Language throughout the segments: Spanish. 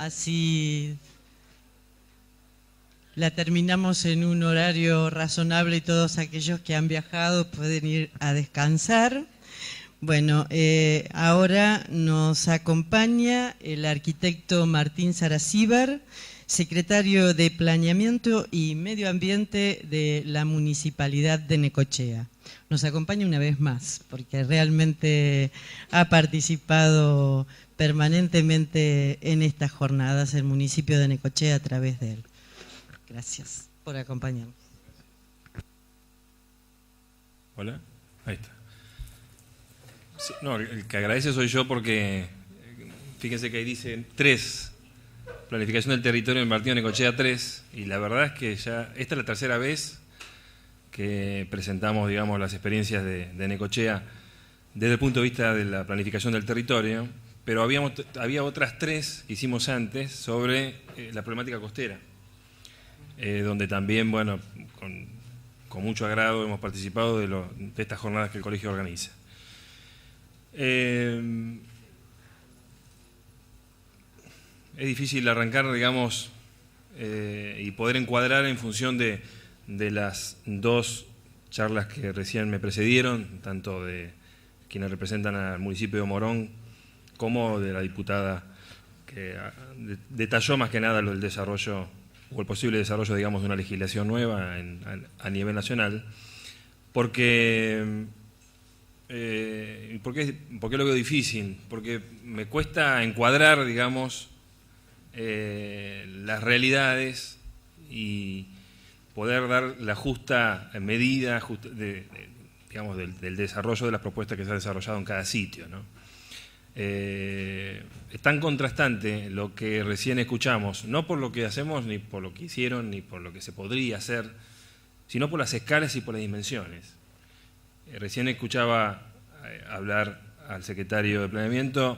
así la terminamos en un horario razonable y todos aquellos que han viajado pueden ir a descansar. Bueno, ahora nos acompaña el arquitecto Martín Saracíbar, secretario de Planeamiento y Medio Ambiente de la Municipalidad de Necochea. Nos acompaña una vez más, porque realmente ha participado permanentemente en estas jornadas el municipio de Necochea a través de él. Gracias por acompañarnos. Hola, ahí está. Sí, no, el que agradece soy yo porque, fíjense que ahí dice 3, planificación del territorio en el partido de Necochea 3, y la verdad es que ya esta es la tercera vez que presentamos, digamos, las experiencias de Necochea desde el punto de vista de la planificación del territorio, pero había otras 3 que hicimos antes sobre la problemática costera, donde también, bueno, con mucho agrado hemos participado de estas jornadas que el colegio organiza. Es difícil arrancar, digamos, y poder encuadrar en función de las 2 charlas que recién me precedieron, tanto de quienes representan al municipio de Morón como de la diputada que detalló más que nada el desarrollo o el posible desarrollo, digamos, de una legislación nueva a nivel nacional, porque ¿por qué lo veo difícil? Porque me cuesta encuadrar, digamos, las realidades y poder dar la justa medida digamos, del desarrollo de las propuestas que se han desarrollado en cada sitio, ¿no? Es tan contrastante lo que recién escuchamos, no por lo que hacemos, ni por lo que hicieron, ni por lo que se podría hacer, sino por las escalas y por las dimensiones. Recién escuchaba hablar al secretario de Planeamiento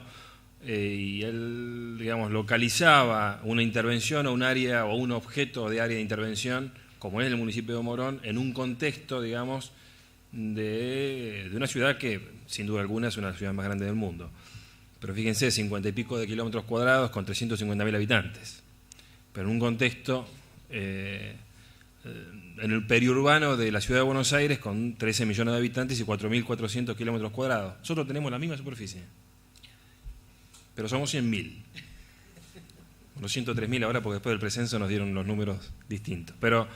y él, digamos, localizaba una intervención o un área o un objeto de área de intervención, como es el municipio de Morón, en un contexto, digamos, de una ciudad que, sin duda alguna, es una de las ciudades más grandes del mundo. Pero fíjense, 50 y pico de kilómetros cuadrados con 350.000 habitantes. Pero en un contexto en el periurbano de la ciudad de Buenos Aires con 13 millones de habitantes y 4.400 kilómetros cuadrados. Nosotros tenemos la misma superficie, pero somos 100.000. Los 103.000 ahora, porque después del precenso nos dieron los números distintos. Pero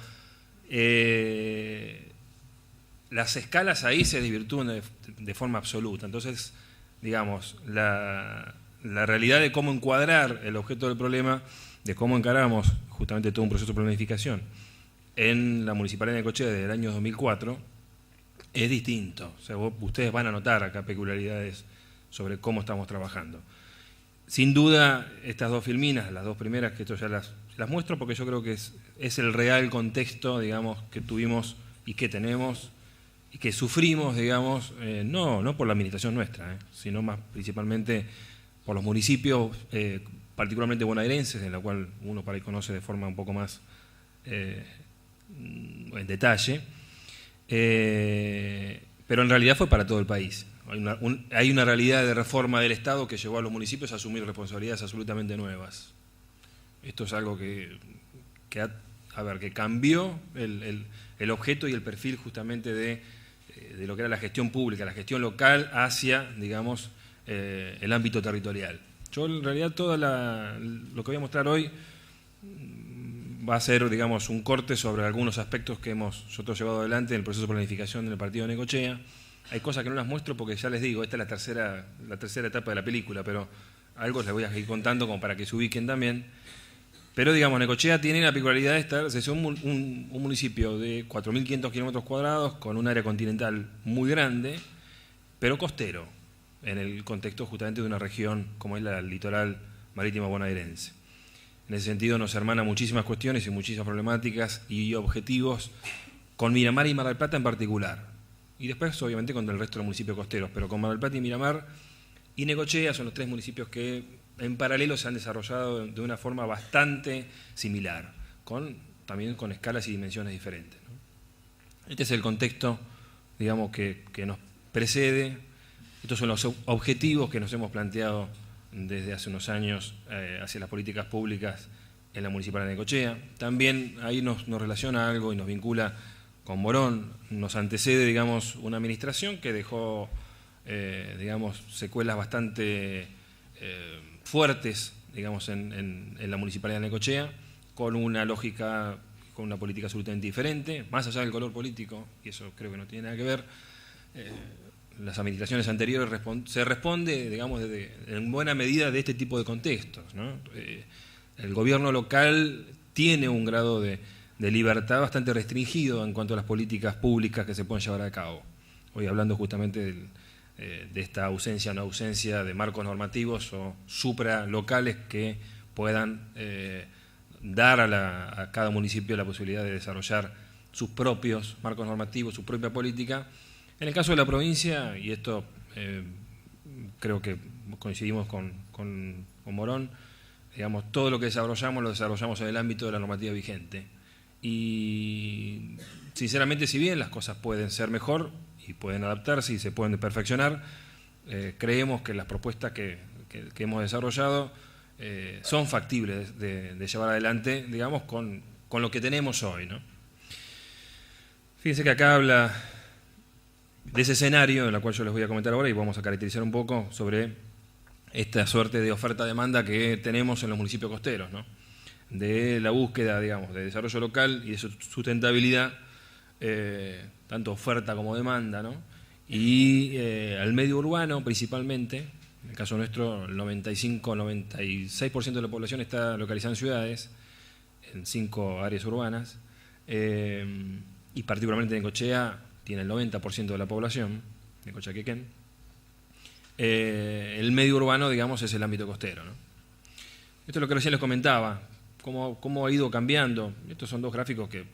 las escalas ahí se desvirtúan de forma absoluta. Entonces, digamos, la realidad de cómo encuadrar el objeto del problema, de cómo encaramos justamente todo un proceso de planificación en la Municipalidad de Necochea desde el año 2004, es distinto. O sea, ustedes van a notar acá peculiaridades sobre cómo estamos trabajando. Sin duda, estas 2 filminas, las 2 primeras, que esto ya las muestro porque yo creo que es el real contexto, digamos, que tuvimos y que tenemos y que sufrimos, digamos, no por la administración nuestra, sino más principalmente por los municipios, particularmente bonaerenses, en la cual uno por ahí conoce de forma un poco más en detalle, pero en realidad fue para todo el país. Hay una realidad de reforma del Estado que llevó a los municipios a asumir responsabilidades absolutamente nuevas. Esto es algo que cambió el objeto y el perfil justamente de lo que era la gestión pública, la gestión local hacia, digamos, el ámbito territorial. Yo en realidad lo que voy a mostrar hoy va a ser, digamos, un corte sobre algunos aspectos que hemos nosotros llevado adelante en el proceso de planificación del partido de Necochea. Hay cosas que no las muestro porque ya les digo, esta es la tercera etapa de la película, pero algo les voy a ir contando como para que se ubiquen también. Pero, digamos, Necochea tiene la peculiaridad de estar, es un municipio de 4.500 kilómetros cuadrados con un área continental muy grande, pero costero, en el contexto justamente de una región como es la litoral marítima bonaerense. En ese sentido nos hermana muchísimas cuestiones y muchísimas problemáticas y objetivos con Miramar y Mar del Plata en particular. Y después, obviamente, con el resto de los municipios costeros, pero con Mar del Plata y Miramar y Necochea son los 3 municipios que en paralelo se han desarrollado de una forma bastante similar, también con escalas y dimensiones diferentes, ¿no? Este es el contexto, digamos, que nos precede. Estos son los objetivos que nos hemos planteado desde hace unos años hacia las políticas públicas en la Municipalidad de Necochea. También ahí nos relaciona algo y nos vincula con Morón. Nos antecede, digamos, una administración que dejó, digamos, secuelas bastante fuertes, digamos, en la Municipalidad de Necochea, con una lógica, con una política absolutamente diferente, más allá del color político, y eso creo que no tiene nada que ver. Las administraciones anteriores se responde, digamos, en buena medida de este tipo de contextos, ¿no? El gobierno local tiene un grado de libertad bastante restringido en cuanto a las políticas públicas que se pueden llevar a cabo. Hoy hablando justamente de esta ausencia o no ausencia de marcos normativos o supralocales que puedan dar a cada municipio la posibilidad de desarrollar sus propios marcos normativos, su propia política. En el caso de la provincia, y esto creo que coincidimos con Morón, digamos, todo lo que desarrollamos lo desarrollamos en el ámbito de la normativa vigente. Y sinceramente, si bien las cosas pueden ser mejor y pueden adaptarse y se pueden perfeccionar, creemos que las propuestas que hemos desarrollado son factibles de llevar adelante, digamos, con lo que tenemos hoy, ¿no? Fíjense que acá habla de ese escenario, en el cual yo les voy a comentar ahora y vamos a caracterizar un poco sobre esta suerte de oferta-demanda que tenemos en los municipios costeros, ¿no? De la búsqueda, digamos, de desarrollo local y de su sustentabilidad, tanto oferta como demanda, ¿no? Y al medio urbano principalmente, en el caso nuestro, el 95-96% de la población está localizada en ciudades, en 5 áreas urbanas, y particularmente en Necochea tiene el 90% de la población, Necochea Quequén. El medio urbano, digamos, es el ámbito costero, ¿no? Esto es lo que recién les comentaba, cómo ha ido cambiando. Estos son dos gráficos que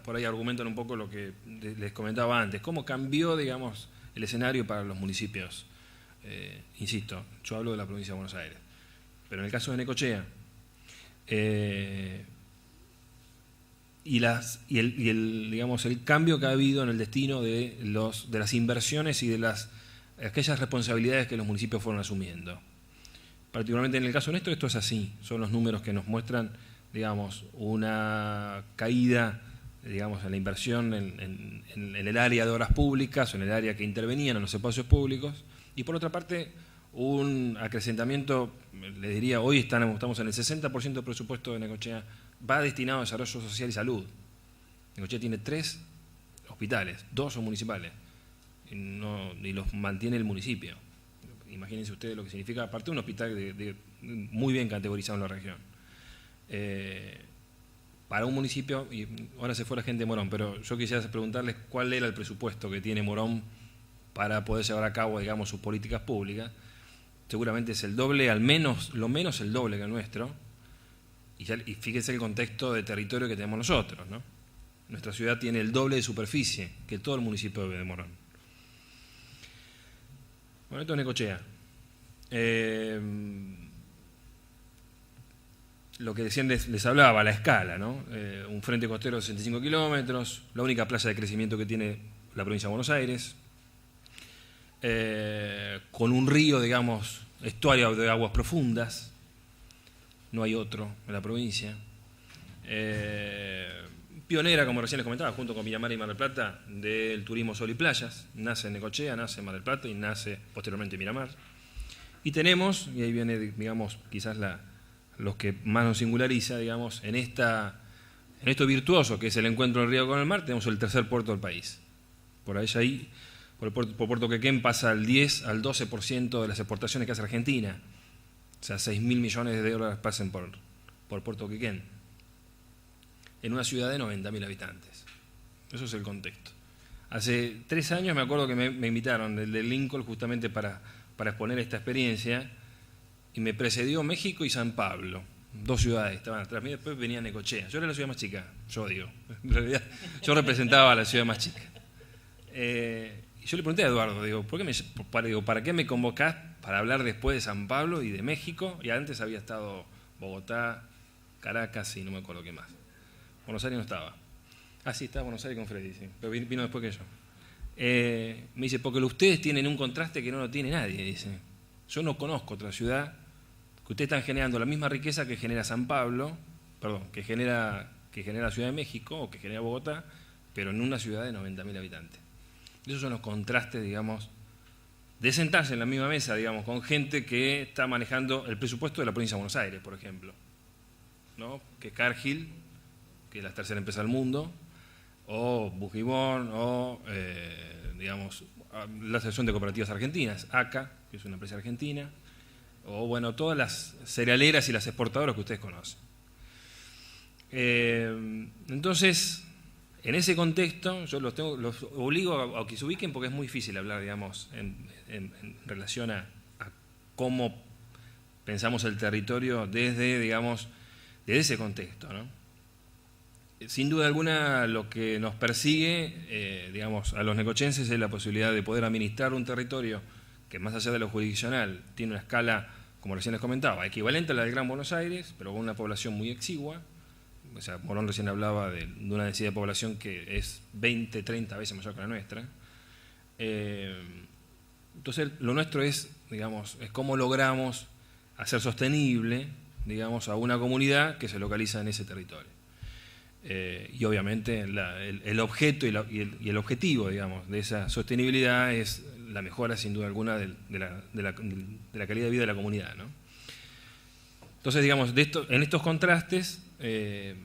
por ahí argumentan un poco lo que les comentaba antes, cómo cambió, digamos, el escenario para los municipios. Insisto, yo hablo de la provincia de Buenos Aires, pero en el caso de Necochea, digamos, el cambio que ha habido en el destino de las inversiones y de aquellas responsabilidades que los municipios fueron asumiendo. Particularmente en el caso nuestro, esto es así, son los números que nos muestran, digamos, una caída, digamos, en la inversión en el área de obras públicas o en el área que intervenían en los espacios públicos, y por otra parte un acrecentamiento, les diría, hoy estamos en el 60% del presupuesto de Necochea va destinado a desarrollo social y salud. Necochea tiene 3 hospitales, 2 son municipales, y los mantiene el municipio. Imagínense ustedes lo que significa, aparte de un hospital muy bien categorizado en la región. Para un municipio, y ahora se fue la gente de Morón, pero yo quisiera preguntarles cuál era el presupuesto que tiene Morón para poder llevar a cabo, digamos, sus políticas públicas. Seguramente es el doble, al menos, lo menos el doble que el nuestro, y fíjense el contexto de territorio que tenemos nosotros, ¿no? Nuestra ciudad tiene el doble de superficie que todo el municipio de Morón. Bueno, esto es Necochea. Lo que decían les hablaba, la escala, ¿no? Un frente costero de 65 kilómetros, la única plaza de crecimiento que tiene la provincia de Buenos Aires, con un río, digamos, estuario de aguas profundas, no hay otro en la provincia. Pionera, como recién les comentaba, junto con Miramar y Mar del Plata, del turismo sol y playas. Nace en Necochea, nace en Mar del Plata y nace posteriormente en Miramar. Y tenemos, y ahí viene, digamos, quizás los que más nos singulariza, digamos, en esto virtuoso que es el encuentro del río con el mar, tenemos el tercer puerto del país. Por ahí, por Puerto Quequén pasa al 10 al 12% de las exportaciones que hace Argentina. O sea, 6.000 millones de dólares pasan por Puerto Quequén, en una ciudad de 90.000 habitantes. Eso es el contexto. Hace 3 años me acuerdo que me invitaron del Lincoln justamente para exponer esta experiencia, y me precedió México y San Pablo, 2 ciudades estaban atrás mío, después venía Necochea. Yo era la ciudad más chica, en realidad yo representaba a la ciudad más chica. Y yo le pregunté a Eduardo, digo, ¿para qué me convocás para hablar después de San Pablo y de México? Y antes había estado Bogotá, Caracas y no me acuerdo qué más. Buenos Aires no estaba. Ah, sí, estaba Buenos Aires con Freddy, sí, pero vino después que yo. Me dice, porque ustedes tienen un contraste que no lo tiene nadie, dice. Yo no conozco otra ciudad que ustedes están generando la misma riqueza que genera San Pablo, perdón, que genera la Ciudad de México o que genera Bogotá, pero en una ciudad de 90.000 habitantes. Esos son los contrastes, digamos, de sentarse en la misma mesa, digamos, con gente que está manejando el presupuesto de la provincia de Buenos Aires, por ejemplo, ¿no? Que Cargill, que es la tercera empresa del mundo, o Bujibón, o, digamos, la Asociación de Cooperativas Argentinas, ACA, que es una empresa argentina, o, bueno, todas las cerealeras y las exportadoras que ustedes conocen. Entonces, en ese contexto, yo los obligo a que se ubiquen porque es muy difícil hablar, digamos, en relación a cómo pensamos el territorio desde ese contexto, ¿no? Sin duda alguna, lo que nos persigue, digamos, a los necochenses es la posibilidad de poder administrar un territorio que, más allá de lo jurisdiccional, tiene una escala, como recién les comentaba, equivalente a la del Gran Buenos Aires, pero con una población muy exigua. O sea, Morón recién hablaba de una densidad de población que es 20, 30 veces mayor que la nuestra. Entonces, lo nuestro es, digamos, es cómo logramos hacer sostenible, digamos, a una comunidad que se localiza en ese territorio. Y obviamente el objeto y el objetivo, digamos, de esa sostenibilidad es la mejora, sin duda alguna, de la calidad de vida de la comunidad, ¿no? Entonces, digamos, en estos contrastes, el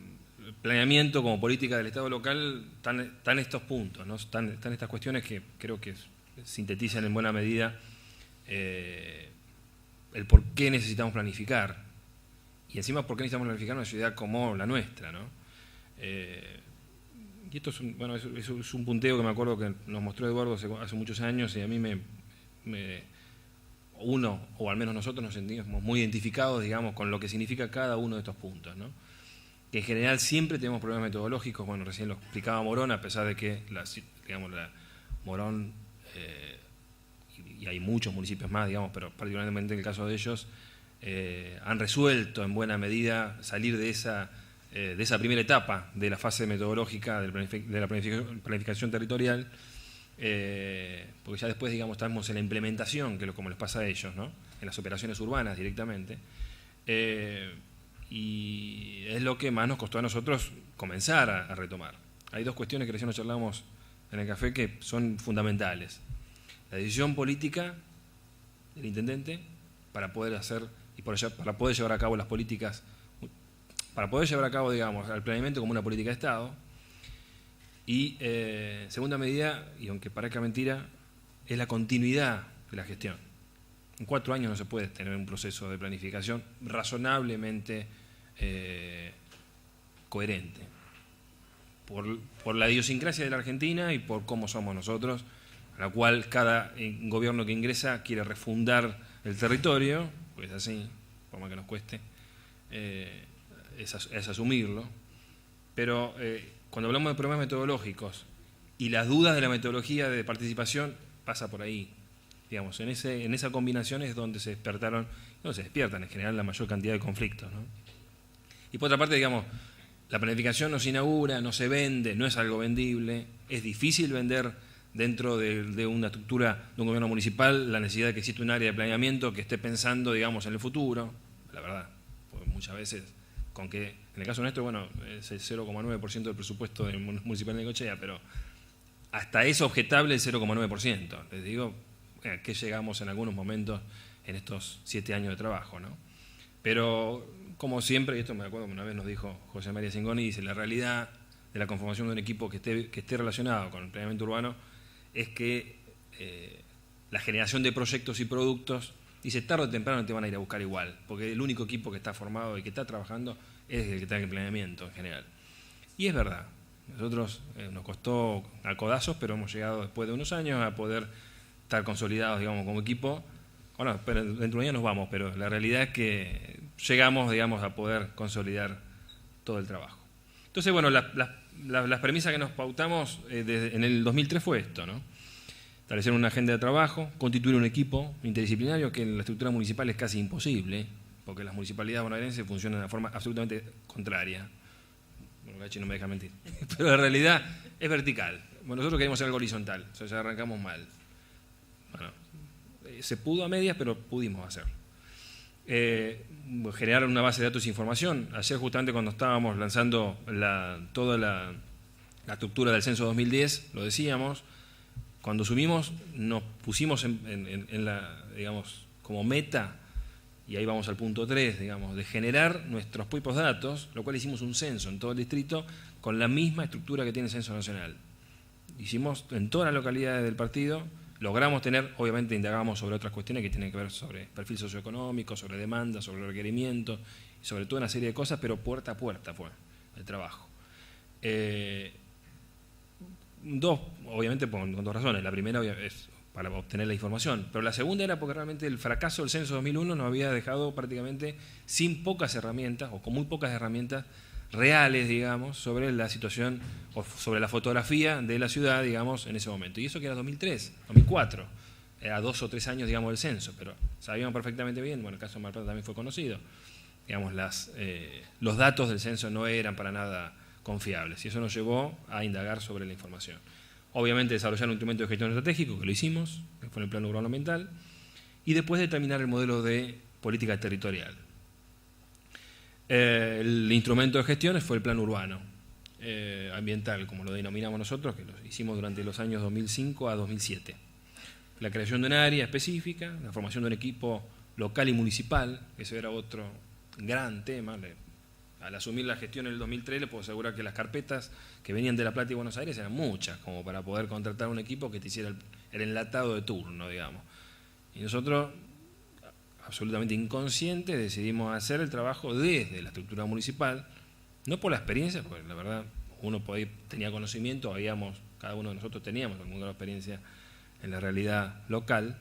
planeamiento como política del Estado local están estos puntos, ¿no? Están estas cuestiones que creo que sintetizan en buena medida el por qué necesitamos planificar, y encima por qué necesitamos planificar una ciudad como la nuestra, ¿no? Y esto es un punteo que me acuerdo que nos mostró Eduardo hace muchos años, y a mí uno, o al menos nosotros, nos sentimos muy identificados, digamos, con lo que significa cada uno de estos puntos, ¿no? Que en general siempre tenemos problemas metodológicos. Bueno, recién lo explicaba Morón, a pesar de que Morón, y hay muchos municipios más, digamos, pero particularmente en el caso de ellos, han resuelto en buena medida salir de esa primera etapa de la fase metodológica de la planificación territorial, porque ya después, digamos, estamos en la implementación, que es como les pasa a ellos, ¿no? En las operaciones urbanas directamente, y es lo que más nos costó a nosotros comenzar a retomar. Hay dos cuestiones que recién nos charlamos en el café que son fundamentales: la decisión política del intendente para poder hacer y para poder llevar a cabo las políticas, para poder llevar a cabo, digamos, el planeamiento como una política de Estado. Y segunda medida, y aunque parezca mentira, es la continuidad de la gestión. En 4 años no se puede tener un proceso de planificación razonablemente coherente, por la idiosincrasia de la Argentina y por cómo somos nosotros, a la cual cada gobierno que ingresa quiere refundar el territorio, pues así, por más que nos cueste, es asumirlo. Pero cuando hablamos de problemas metodológicos y las dudas de la metodología de participación, pasa por ahí. Digamos, en esa combinación es donde se despiertan en general la mayor cantidad de conflictos, ¿no? Y por otra parte, digamos, la planificación no se inaugura, no se vende, no es algo vendible, es difícil vender dentro de una estructura de un gobierno municipal la necesidad de que exista un área de planeamiento que esté pensando, digamos, en el futuro, la verdad, porque muchas veces, con que en el caso nuestro, bueno, es el 0,9% del presupuesto del municipal de Necochea, pero hasta es objetable el 0,9%. Les digo, a qué llegamos en algunos momentos en estos 7 años de trabajo, ¿no? Pero, como siempre, y esto me acuerdo que una vez nos dijo José María Cingoni, dice, la realidad de la conformación de un equipo que esté relacionado con el planeamiento urbano es que la generación de proyectos y productos, dice, tarde o temprano te van a ir a buscar igual, porque el único equipo que está formado y que está trabajando es el que está en el planeamiento en general. Y es verdad, nosotros nos costó a codazos, pero hemos llegado después de unos años a poder estar consolidados, digamos, como equipo. Bueno, pero dentro de un año nos vamos, pero la realidad es que llegamos, digamos, a poder consolidar todo el trabajo. Entonces, bueno, las premisas que nos pautamos en el 2003 fue esto, ¿no? Establecer una agenda de trabajo, constituir un equipo interdisciplinario, que en la estructura municipal es casi imposible, porque las municipalidades bonaerenses funcionan de una forma absolutamente contraria. Bueno, Gachi no me deja mentir. Pero la realidad es vertical. Bueno, nosotros queremos hacer algo horizontal, o sea, ya arrancamos mal. Bueno, se pudo a medias, pero pudimos hacerlo. Generar una base de datos e información. Ayer justamente cuando estábamos lanzando toda la estructura del censo 2010, lo decíamos, cuando subimos nos pusimos digamos, como meta, y ahí vamos al punto 3, digamos, de generar nuestros propios datos, lo cual hicimos un censo en todo el distrito con la misma estructura que tiene el censo nacional. Hicimos en todas las localidades del partido, logramos tener, obviamente indagamos sobre otras cuestiones que tienen que ver sobre perfil socioeconómico, sobre demanda, sobre requerimientos, y sobre toda una serie de cosas, pero puerta a puerta fue el trabajo. Obviamente con dos razones. La primera es para obtener la información, pero la segunda era porque realmente el fracaso del censo 2001 nos había dejado prácticamente sin pocas herramientas, o con muy pocas herramientas reales, digamos, sobre la situación o sobre la fotografía de la ciudad, digamos, en ese momento. Y eso que era 2003, 2004, era 2 o 3 años, digamos, del censo, pero sabíamos perfectamente bien, bueno, el caso de Mar del Plata también fue conocido, digamos, los datos del censo no eran para nada confiables, y eso nos llevó a indagar sobre la información. Obviamente desarrollar un instrumento de gestión estratégico, que lo hicimos, que fue en el plano urbano ambiental, y después determinar el modelo de política territorial. El instrumento de gestión fue el plan urbano ambiental, como lo denominamos nosotros, que lo hicimos durante los años 2005 a 2007. La creación de un área específica, la formación de un equipo local y municipal, ese era otro gran tema. Al asumir la gestión en el 2003, le puedo asegurar que las carpetas que venían de La Plata y Buenos Aires eran muchas, como para poder contratar un equipo que te hiciera el enlatado de turno, digamos. Y nosotros, absolutamente inconscientes, decidimos hacer el trabajo desde la estructura municipal, no por la experiencia, porque la verdad uno tenía conocimiento, cada uno de nosotros teníamos alguna experiencia en la realidad local,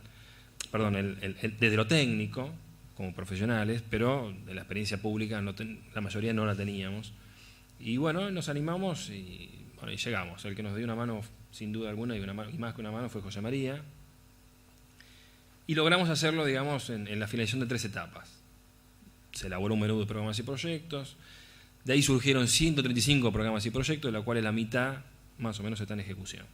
perdón, desde lo técnico, como profesionales, pero de la experiencia pública la mayoría no la teníamos. Y bueno, nos animamos y llegamos. El que nos dio una mano, sin duda alguna, y más que una mano, fue José María. Y logramos hacerlo, digamos, en la finalización de 3 etapas. Se elaboró un menú de programas y proyectos. De ahí surgieron 135 programas y proyectos, de los cuales la mitad, más o menos, está en ejecución.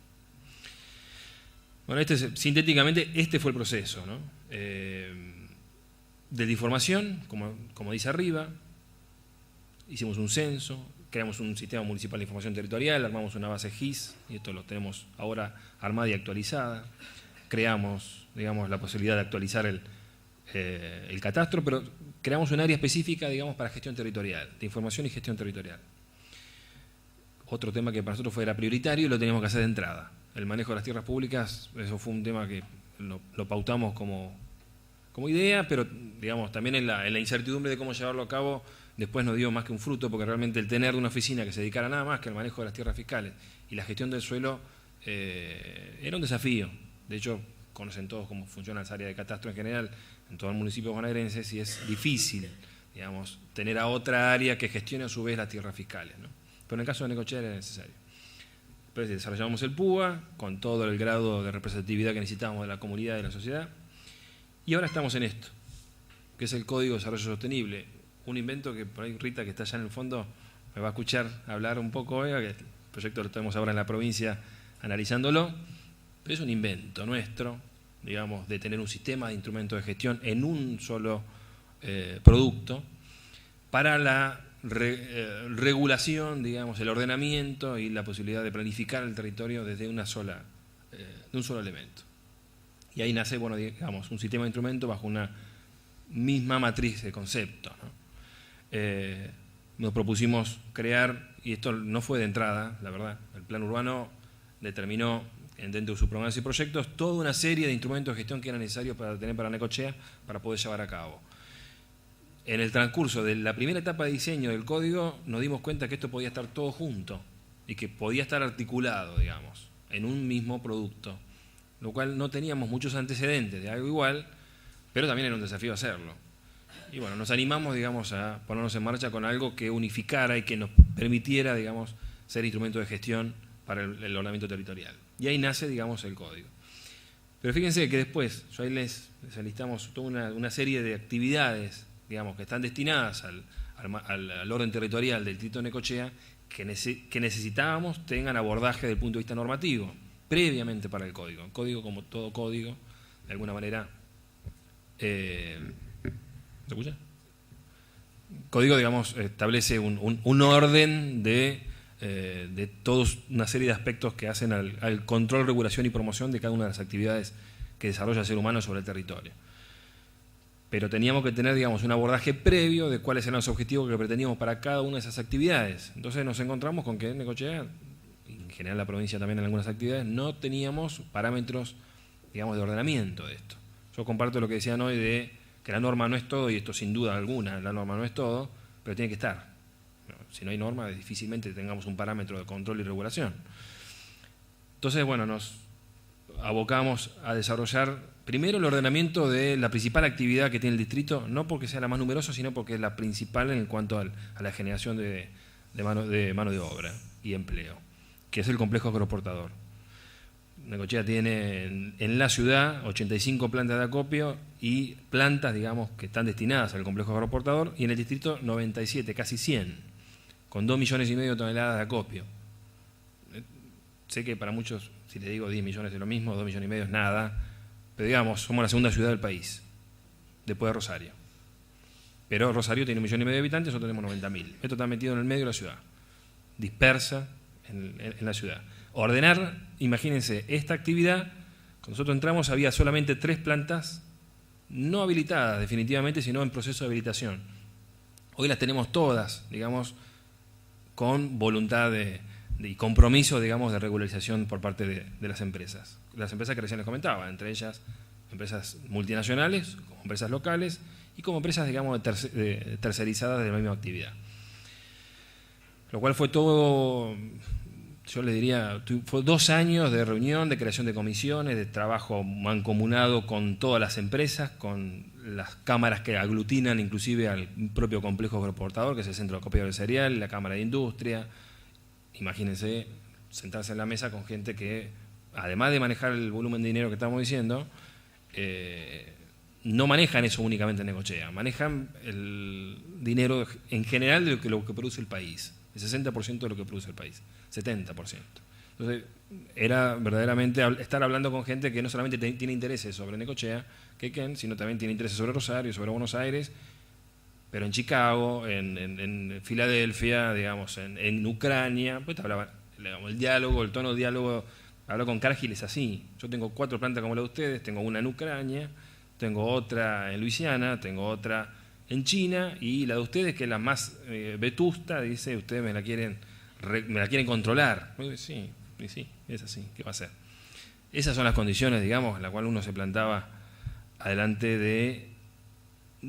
Bueno, sintéticamente, este fue el proceso, ¿no? De información, como dice arriba, hicimos un censo, creamos un sistema municipal de información territorial, armamos una base GIS, y esto lo tenemos ahora armada y actualizada. Creamos, digamos, la posibilidad de actualizar el catastro, pero creamos un área específica, digamos, para gestión territorial, de información y gestión territorial. Otro tema que para nosotros era prioritario y lo teníamos que hacer de entrada. El manejo de las tierras públicas, eso fue un tema que lo pautamos como idea, pero digamos también en la incertidumbre de cómo llevarlo a cabo, después no dio más que un fruto, porque realmente el tener una oficina que se dedicara nada más que al manejo de las tierras fiscales y la gestión del suelo era un desafío. De hecho, conocen todos cómo funciona esa área de catastro en general en todo el municipio bonaerense, y es difícil, digamos, tener a otra área que gestione a su vez las tierras fiscales, ¿no? Pero en el caso de Necochea era necesario. Entonces desarrollamos el PUA con todo el grado de representatividad que necesitábamos de la comunidad y de la sociedad. Y ahora estamos en esto, que es el Código de Desarrollo Sostenible, un invento que por ahí Rita, que está allá en el fondo, me va a escuchar hablar un poco, que el proyecto lo tenemos ahora en la provincia analizándolo, pero es un invento nuestro, digamos, de tener un sistema de instrumentos de gestión en un solo producto para la regulación, digamos, el ordenamiento y la posibilidad de planificar el territorio desde de un solo elemento. Y ahí nace, bueno, digamos, un sistema de instrumentos bajo una misma matriz de conceptos, ¿no? Nos propusimos crear, y esto no fue de entrada, la verdad, el plan urbano determinó dentro de sus programas y proyectos toda una serie de instrumentos de gestión que eran necesarios para tener para Necochea para poder llevar a cabo. En el transcurso de la primera etapa de diseño del código nos dimos cuenta que esto podía estar todo junto y que podía estar articulado, digamos, en un mismo producto, lo cual no teníamos muchos antecedentes de algo igual, pero también era un desafío hacerlo. Y bueno, nos animamos, digamos, a ponernos en marcha con algo que unificara y que nos permitiera, digamos, ser instrumento de gestión para el ordenamiento territorial. Y ahí nace, digamos, el código. Pero fíjense que después, yo ahí les alistamos toda una serie de actividades, digamos, que están destinadas al orden territorial del distrito de Necochea, que necesitábamos tengan abordaje desde el punto de vista normativo, previamente para el código. El código, como todo código, de alguna manera ¿Se escucha? Código, digamos, establece un orden de toda una serie de aspectos que hacen al control, regulación y promoción de cada una de las actividades que desarrolla el ser humano sobre el territorio. Pero teníamos que tener, digamos, un abordaje previo de cuáles eran los objetivos que pretendíamos para cada una de esas actividades. Entonces nos encontramos con que en Necochea, en general la provincia también en algunas actividades, no teníamos parámetros, digamos, de ordenamiento de esto. Yo comparto lo que decían hoy de que la norma no es todo, y esto sin duda alguna, la norma no es todo, pero tiene que estar. Si no hay norma, difícilmente tengamos un parámetro de control y regulación. Entonces, bueno, nos abocamos a desarrollar primero el ordenamiento de la principal actividad que tiene el distrito, no porque sea la más numerosa, sino porque es la principal en cuanto a la generación de mano de obra y empleo, que es el complejo agroexportador. Necochea tiene en la ciudad 85 plantas de acopio y plantas, digamos, que están destinadas al complejo agroexportador, y en el distrito 97, casi 100, con 2,5 millones de toneladas de acopio. Sé que para muchos, si les digo 10 millones es lo mismo, 2,5 millones es nada, pero digamos, somos la segunda ciudad del país, después de Rosario. Pero Rosario tiene 1,5 millones de habitantes, nosotros tenemos 90.000. Esto está metido en el medio de la ciudad, dispersa en la ciudad. Ordenar, imagínense, esta actividad, cuando nosotros entramos había solamente 3 plantas no habilitadas definitivamente, sino en proceso de habilitación. Hoy las tenemos todas, digamos, con voluntad y compromiso, digamos, de regularización por parte de las empresas. Las empresas que recién les comentaba, entre ellas empresas multinacionales, como empresas locales y como empresas, digamos, tercerizadas de la misma actividad. Lo cual fue todo, yo le diría, fue 2 años de reunión, de creación de comisiones, de trabajo mancomunado con todas las empresas, con las cámaras que aglutinan inclusive al propio complejo agroexportador, que es el Centro de Acopio del Cereal, la Cámara de Industria. Imagínense sentarse en la mesa con gente que, además de manejar el volumen de dinero que estamos diciendo, no manejan eso únicamente en Necochea, manejan el dinero en general de lo que produce el país, el 60% de lo que produce el país, 70%. Entonces, era verdaderamente estar hablando con gente que no solamente tiene intereses sobre Necochea, sino también tiene intereses sobre Rosario, sobre Buenos Aires, pero en Chicago, en Filadelfia, digamos, en Ucrania, pues te hablaba, el diálogo, el tono de diálogo, hablo con Cargill es así. Yo tengo 4 plantas como la de ustedes, tengo una en Ucrania, tengo otra en Luisiana, tengo otra en China, y la de ustedes, que es la más vetusta, dice, ustedes me la quieren controlar. Sí, es así, ¿qué va a hacer? Esas son las condiciones, digamos, en las cuales uno se plantaba adelante de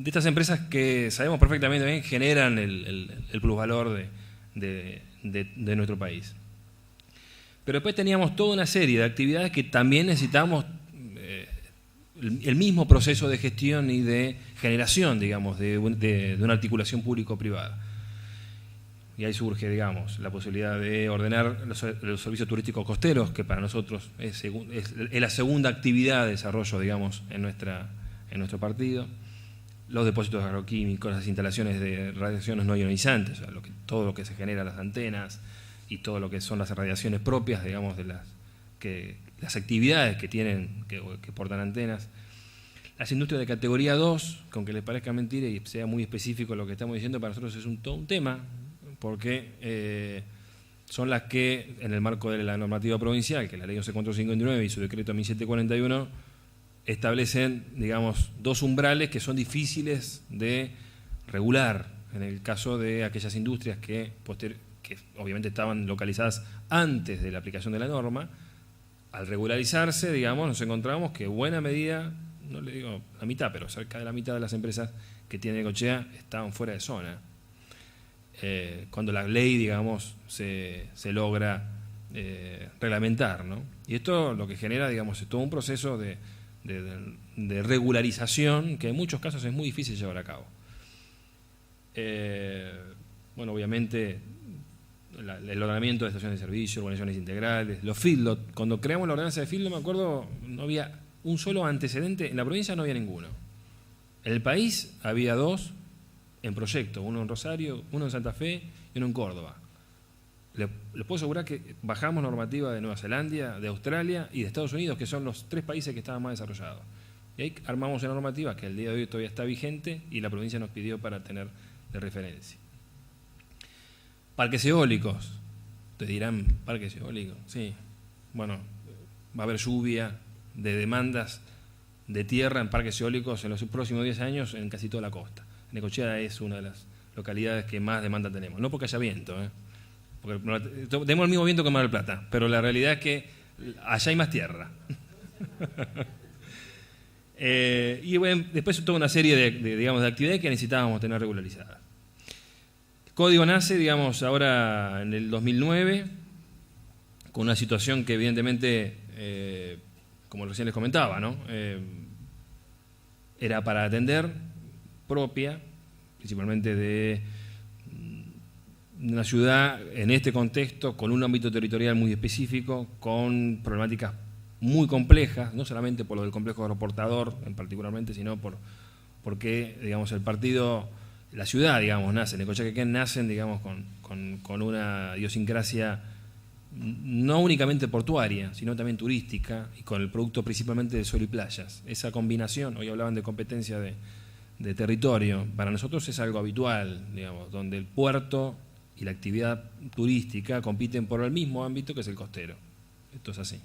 estas empresas que sabemos perfectamente bien generan el plusvalor de nuestro país. Pero después teníamos toda una serie de actividades que también necesitamos el mismo proceso de gestión y de generación, digamos, de una articulación público-privada. Y ahí surge, digamos, la posibilidad de ordenar los servicios turísticos costeros, que para nosotros es la segunda actividad de desarrollo, digamos, en nuestro partido. Los depósitos agroquímicos, las instalaciones de radiaciones no ionizantes, o sea, todo lo que se genera, las antenas y todo lo que son las radiaciones propias, digamos, de las actividades que portan antenas. Las industrias de categoría 2, con que les parezca mentira y sea muy específico lo que estamos diciendo, para nosotros es todo un tema, porque son las que, en el marco de la normativa provincial, que es la Ley 11.459 y su decreto 1741, establecen, digamos, 2 umbrales que son difíciles de regular en el caso de aquellas industrias que obviamente estaban localizadas antes de la aplicación de la norma. Al regularizarse, digamos, nos encontramos que buena medida, no le digo la mitad, pero cerca de la mitad de las empresas que tiene Necochea estaban fuera de zona. Cuando la ley, digamos, se logra reglamentar, ¿no? Y esto lo que genera, digamos, es todo un proceso de regularización que en muchos casos es muy difícil llevar a cabo. Bueno, obviamente el ordenamiento de estaciones de servicio, organizaciones integrales, los feedlot. Cuando creamos la ordenanza de feedlot, me acuerdo, no había un solo antecedente, en la provincia no había ninguno. En el país había 2 en proyecto, uno en Rosario, uno en Santa Fe y uno en Córdoba. Les puedo asegurar que bajamos normativa de Nueva Zelanda, de Australia y de Estados Unidos, que son los 3 países que estaban más desarrollados. Y ahí armamos una normativa que al día de hoy todavía está vigente y la provincia nos pidió para tener de referencia. Parques eólicos. Te dirán, parques eólicos, sí. Bueno, va a haber lluvia de demandas de tierra en parques eólicos en los próximos 10 años en casi toda la costa. Necochea es una de las localidades que más demanda tenemos. No porque haya viento, porque tenemos el mismo viento que Mar del Plata, pero la realidad es que allá hay más tierra. Y bueno, después toda una serie de actividades que necesitábamos tener regularizadas. El código nace, digamos, ahora en el 2009, con una situación que evidentemente, como recién les comentaba, ¿no? Era para atender propia, principalmente de una ciudad en este contexto, con un ámbito territorial muy específico, con problemáticas muy complejas, no solamente por lo del complejo aeroportador en particularmente, sino porque, digamos, el partido, la ciudad, digamos, nace, Necochea y Quequén nacen, digamos, con una idiosincrasia no únicamente portuaria, sino también turística, y con el producto principalmente de sol y playas. Esa combinación, hoy hablaban de competencia de territorio, para nosotros es algo habitual, digamos, donde el puerto y la actividad turística compiten por el mismo ámbito que es el costero. Esto es así.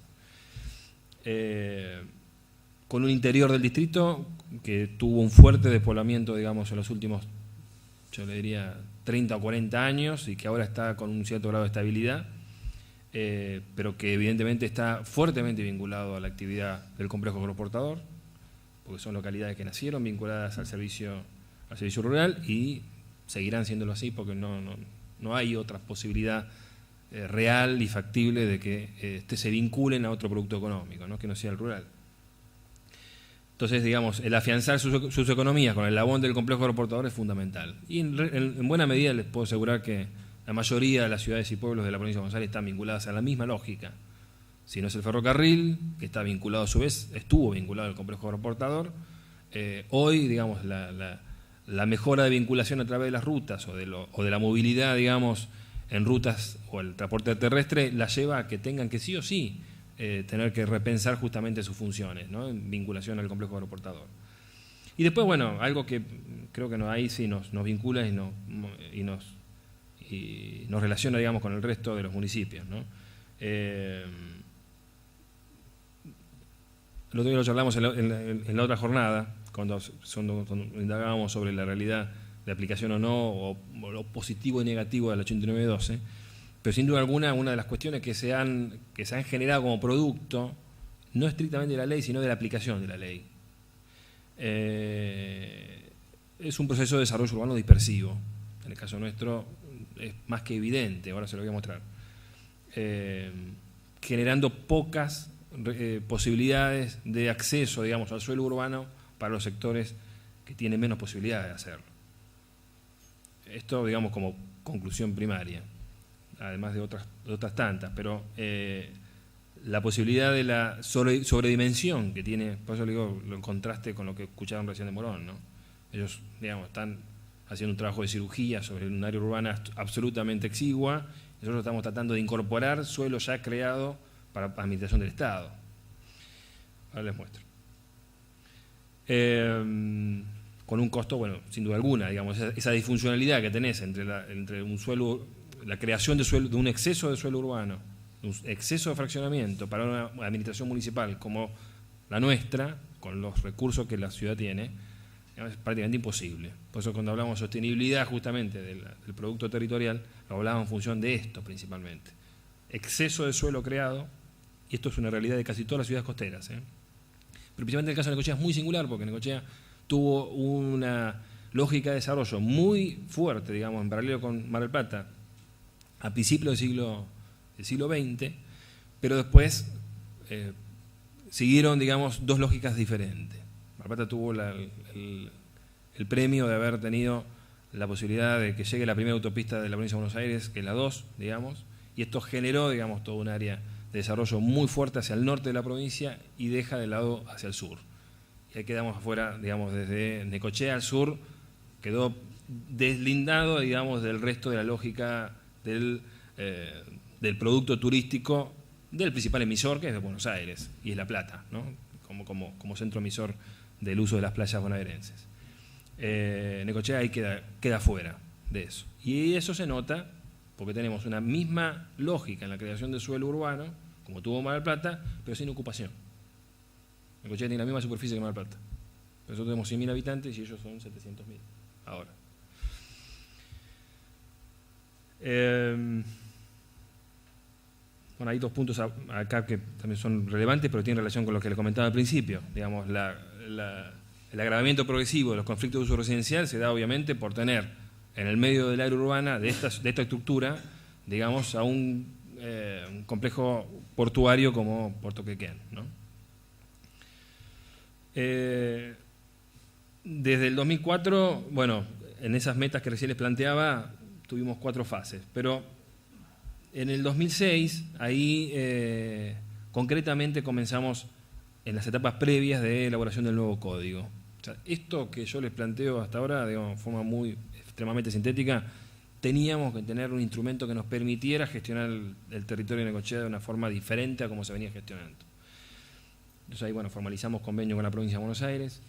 Con un interior del distrito que tuvo un fuerte despoblamiento, digamos, en los últimos, yo le diría, 30 o 40 años, y que ahora está con un cierto grado de estabilidad, pero que evidentemente está fuertemente vinculado a la actividad del complejo agroexportador, porque son localidades que nacieron vinculadas al servicio rural y seguirán siéndolo así porque no hay otra posibilidad real y factible de que se vinculen a otro producto económico, ¿no? Que no sea el rural. Entonces, digamos, el afianzar sus economías con el labón del complejo agroexportador es fundamental. Y en buena medida les puedo asegurar que la mayoría de las ciudades y pueblos de la provincia de Buenos Aires están vinculadas a la misma lógica. Si no es el ferrocarril, que está vinculado a su vez, estuvo vinculado al complejo agroexportador, hoy, digamos, la mejora de vinculación a través de las rutas o de la movilidad, digamos, en rutas o el transporte terrestre, la lleva a que tengan que sí o sí tener que repensar justamente sus funciones, ¿no? En vinculación al complejo agroexportador. Y después, bueno, algo que creo que ahí sí nos vincula y nos relaciona, digamos, con el resto de los municipios, ¿no? El otro día lo charlamos en la otra jornada, cuando indagábamos sobre la realidad de aplicación o no, o lo positivo y negativo de la 8912, pero sin duda alguna una de las cuestiones que se han generado como producto, no estrictamente de la ley, sino de la aplicación de la ley, es un proceso de desarrollo urbano dispersivo. En el caso nuestro es más que evidente, ahora se lo voy a mostrar, generando pocas posibilidades de acceso, digamos, al suelo urbano para los sectores que tienen menos posibilidades de hacerlo. Esto, digamos, como conclusión primaria, además de otras tantas, pero la posibilidad de la sobredimensión que tiene, por eso le digo, lo en contraste con lo que escucharon recién de Morón, ¿no? Ellos, digamos, están haciendo un trabajo de cirugía sobre un área urbana absolutamente exigua, nosotros estamos tratando de incorporar suelo ya creado para administración del Estado. Ahora les muestro. Con un costo, bueno, sin duda alguna, digamos, esa disfuncionalidad que tenés entre un suelo, la creación de un exceso de suelo urbano, un exceso de fraccionamiento para una administración municipal como la nuestra, con los recursos que la ciudad tiene, es prácticamente imposible. Por eso cuando hablamos de sostenibilidad justamente del producto territorial, lo hablamos en función de esto principalmente. Exceso de suelo creado, y esto es una realidad de casi todas las ciudades costeras, Pero principalmente el caso de Necochea es muy singular porque Necochea tuvo una lógica de desarrollo muy fuerte, digamos, en paralelo con Mar del Plata, a principios del siglo XX, pero después siguieron, digamos, dos lógicas diferentes. Mar del Plata tuvo el premio de haber tenido la posibilidad de que llegue la primera autopista de la provincia de Buenos Aires, que es la 2, digamos, y esto generó, digamos, todo un área de desarrollo muy fuerte hacia el norte de la provincia y deja de lado hacia el sur. Y ahí quedamos afuera, digamos, desde Necochea al sur, quedó deslindado, digamos, del resto de la lógica del producto turístico del principal emisor, que es de Buenos Aires, y es La Plata, ¿no? como centro emisor del uso de las playas bonaerenses. Necochea ahí queda fuera de eso. Y eso se nota porque tenemos una misma lógica en la creación de suelo urbano, como tuvo Mar del Plata, pero sin ocupación. Necochea tiene la misma superficie que Mar del Plata. Nosotros tenemos 100.000 habitantes y ellos son 700.000 ahora. Bueno, hay dos puntos acá que también son relevantes, pero tienen relación con lo que les comentaba al principio. Digamos, el agravamiento progresivo de los conflictos de uso residencial se da obviamente por tener en el medio del área urbana de esta estructura, digamos, a un complejo portuario como Puerto Quequén, ¿no? Desde el 2004, bueno, en esas metas que recién les planteaba, tuvimos 4 fases, pero en el 2006, ahí concretamente comenzamos en las etapas previas de elaboración del nuevo código. O sea, esto que yo les planteo hasta ahora, digamos, de forma muy extremadamente sintética, teníamos que tener un instrumento que nos permitiera gestionar el territorio de Necochea de una forma diferente a como se venía gestionando. Entonces ahí, bueno, formalizamos convenio con la provincia de Buenos Aires,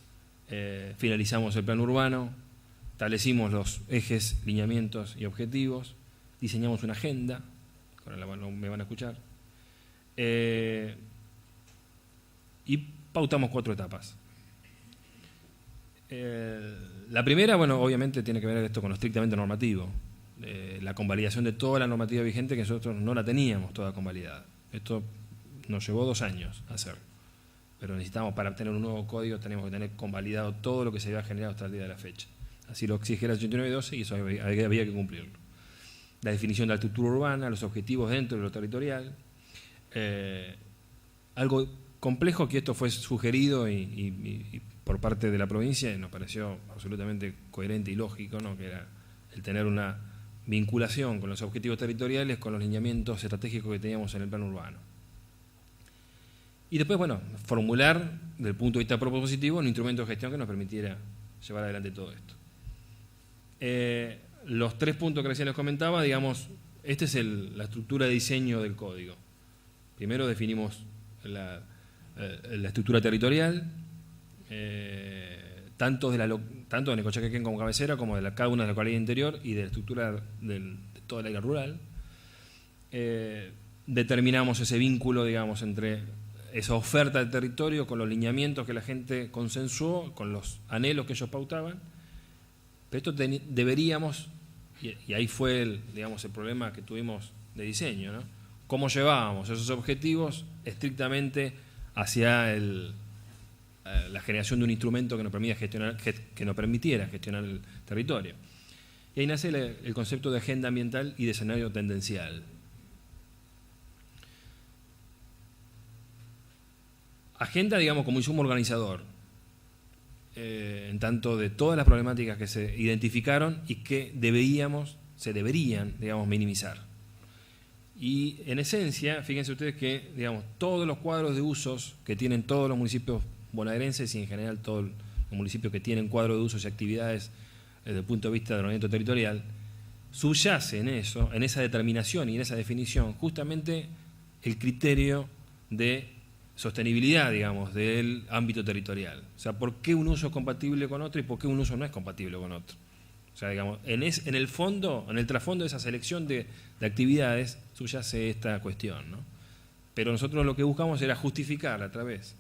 finalizamos el plan urbano, establecimos los ejes, lineamientos y objetivos, diseñamos una agenda, ahora me van a escuchar, y pautamos 4 etapas. La primera, bueno, obviamente tiene que ver esto con lo estrictamente normativo, la convalidación de toda la normativa vigente, que nosotros no la teníamos toda convalidada. Esto nos llevó 2 años a hacer, pero necesitamos, para obtener un nuevo código, tenemos que tener convalidado todo lo que se había generado hasta el día de la fecha. Así lo exige la 8912 y eso había que cumplirlo. La definición de la estructura urbana, los objetivos dentro de lo territorial. Algo complejo, que esto fue sugerido y por parte de la provincia, y nos pareció absolutamente coherente y lógico, ¿no? Que era el tener una vinculación con los objetivos territoriales, con los lineamientos estratégicos que teníamos en el plan urbano. Y después, bueno, formular, desde el punto de vista propositivo, un instrumento de gestión que nos permitiera llevar adelante todo esto. Los 3 puntos que recién les comentaba, digamos, esta es la estructura de diseño del código. Primero definimos la estructura territorial, tanto de Necochea Quequén como cabecera, como de cada una de las localidades interior y de la estructura de toda el área rural. Determinamos ese vínculo, digamos, entre esa oferta de territorio con los lineamientos que la gente consensuó, con los anhelos que ellos pautaban. Pero esto deberíamos, y ahí fue el problema que tuvimos de diseño, ¿no? ¿Cómo llevábamos esos objetivos estrictamente hacia la generación de un instrumento que nos permitiera gestionar el territorio? Y ahí nace el concepto de agenda ambiental y de escenario tendencial. Agenda, digamos, como insumo organizador, en tanto de todas las problemáticas que se identificaron y que se deberían, digamos, minimizar. Y en esencia, fíjense ustedes que, digamos, todos los cuadros de usos que tienen todos los municipios bonaerenses y en general todos los municipios que tienen cuadros de usos y actividades desde el punto de vista del ordenamiento territorial, subyace en eso, en esa determinación y en esa definición, justamente el criterio de sostenibilidad, digamos, del ámbito territorial. O sea, ¿por qué un uso es compatible con otro y por qué un uso no es compatible con otro? O sea, digamos, en el fondo, en el trasfondo de esa selección de actividades, subyace esta cuestión, ¿no? Pero nosotros lo que buscamos era justificar a través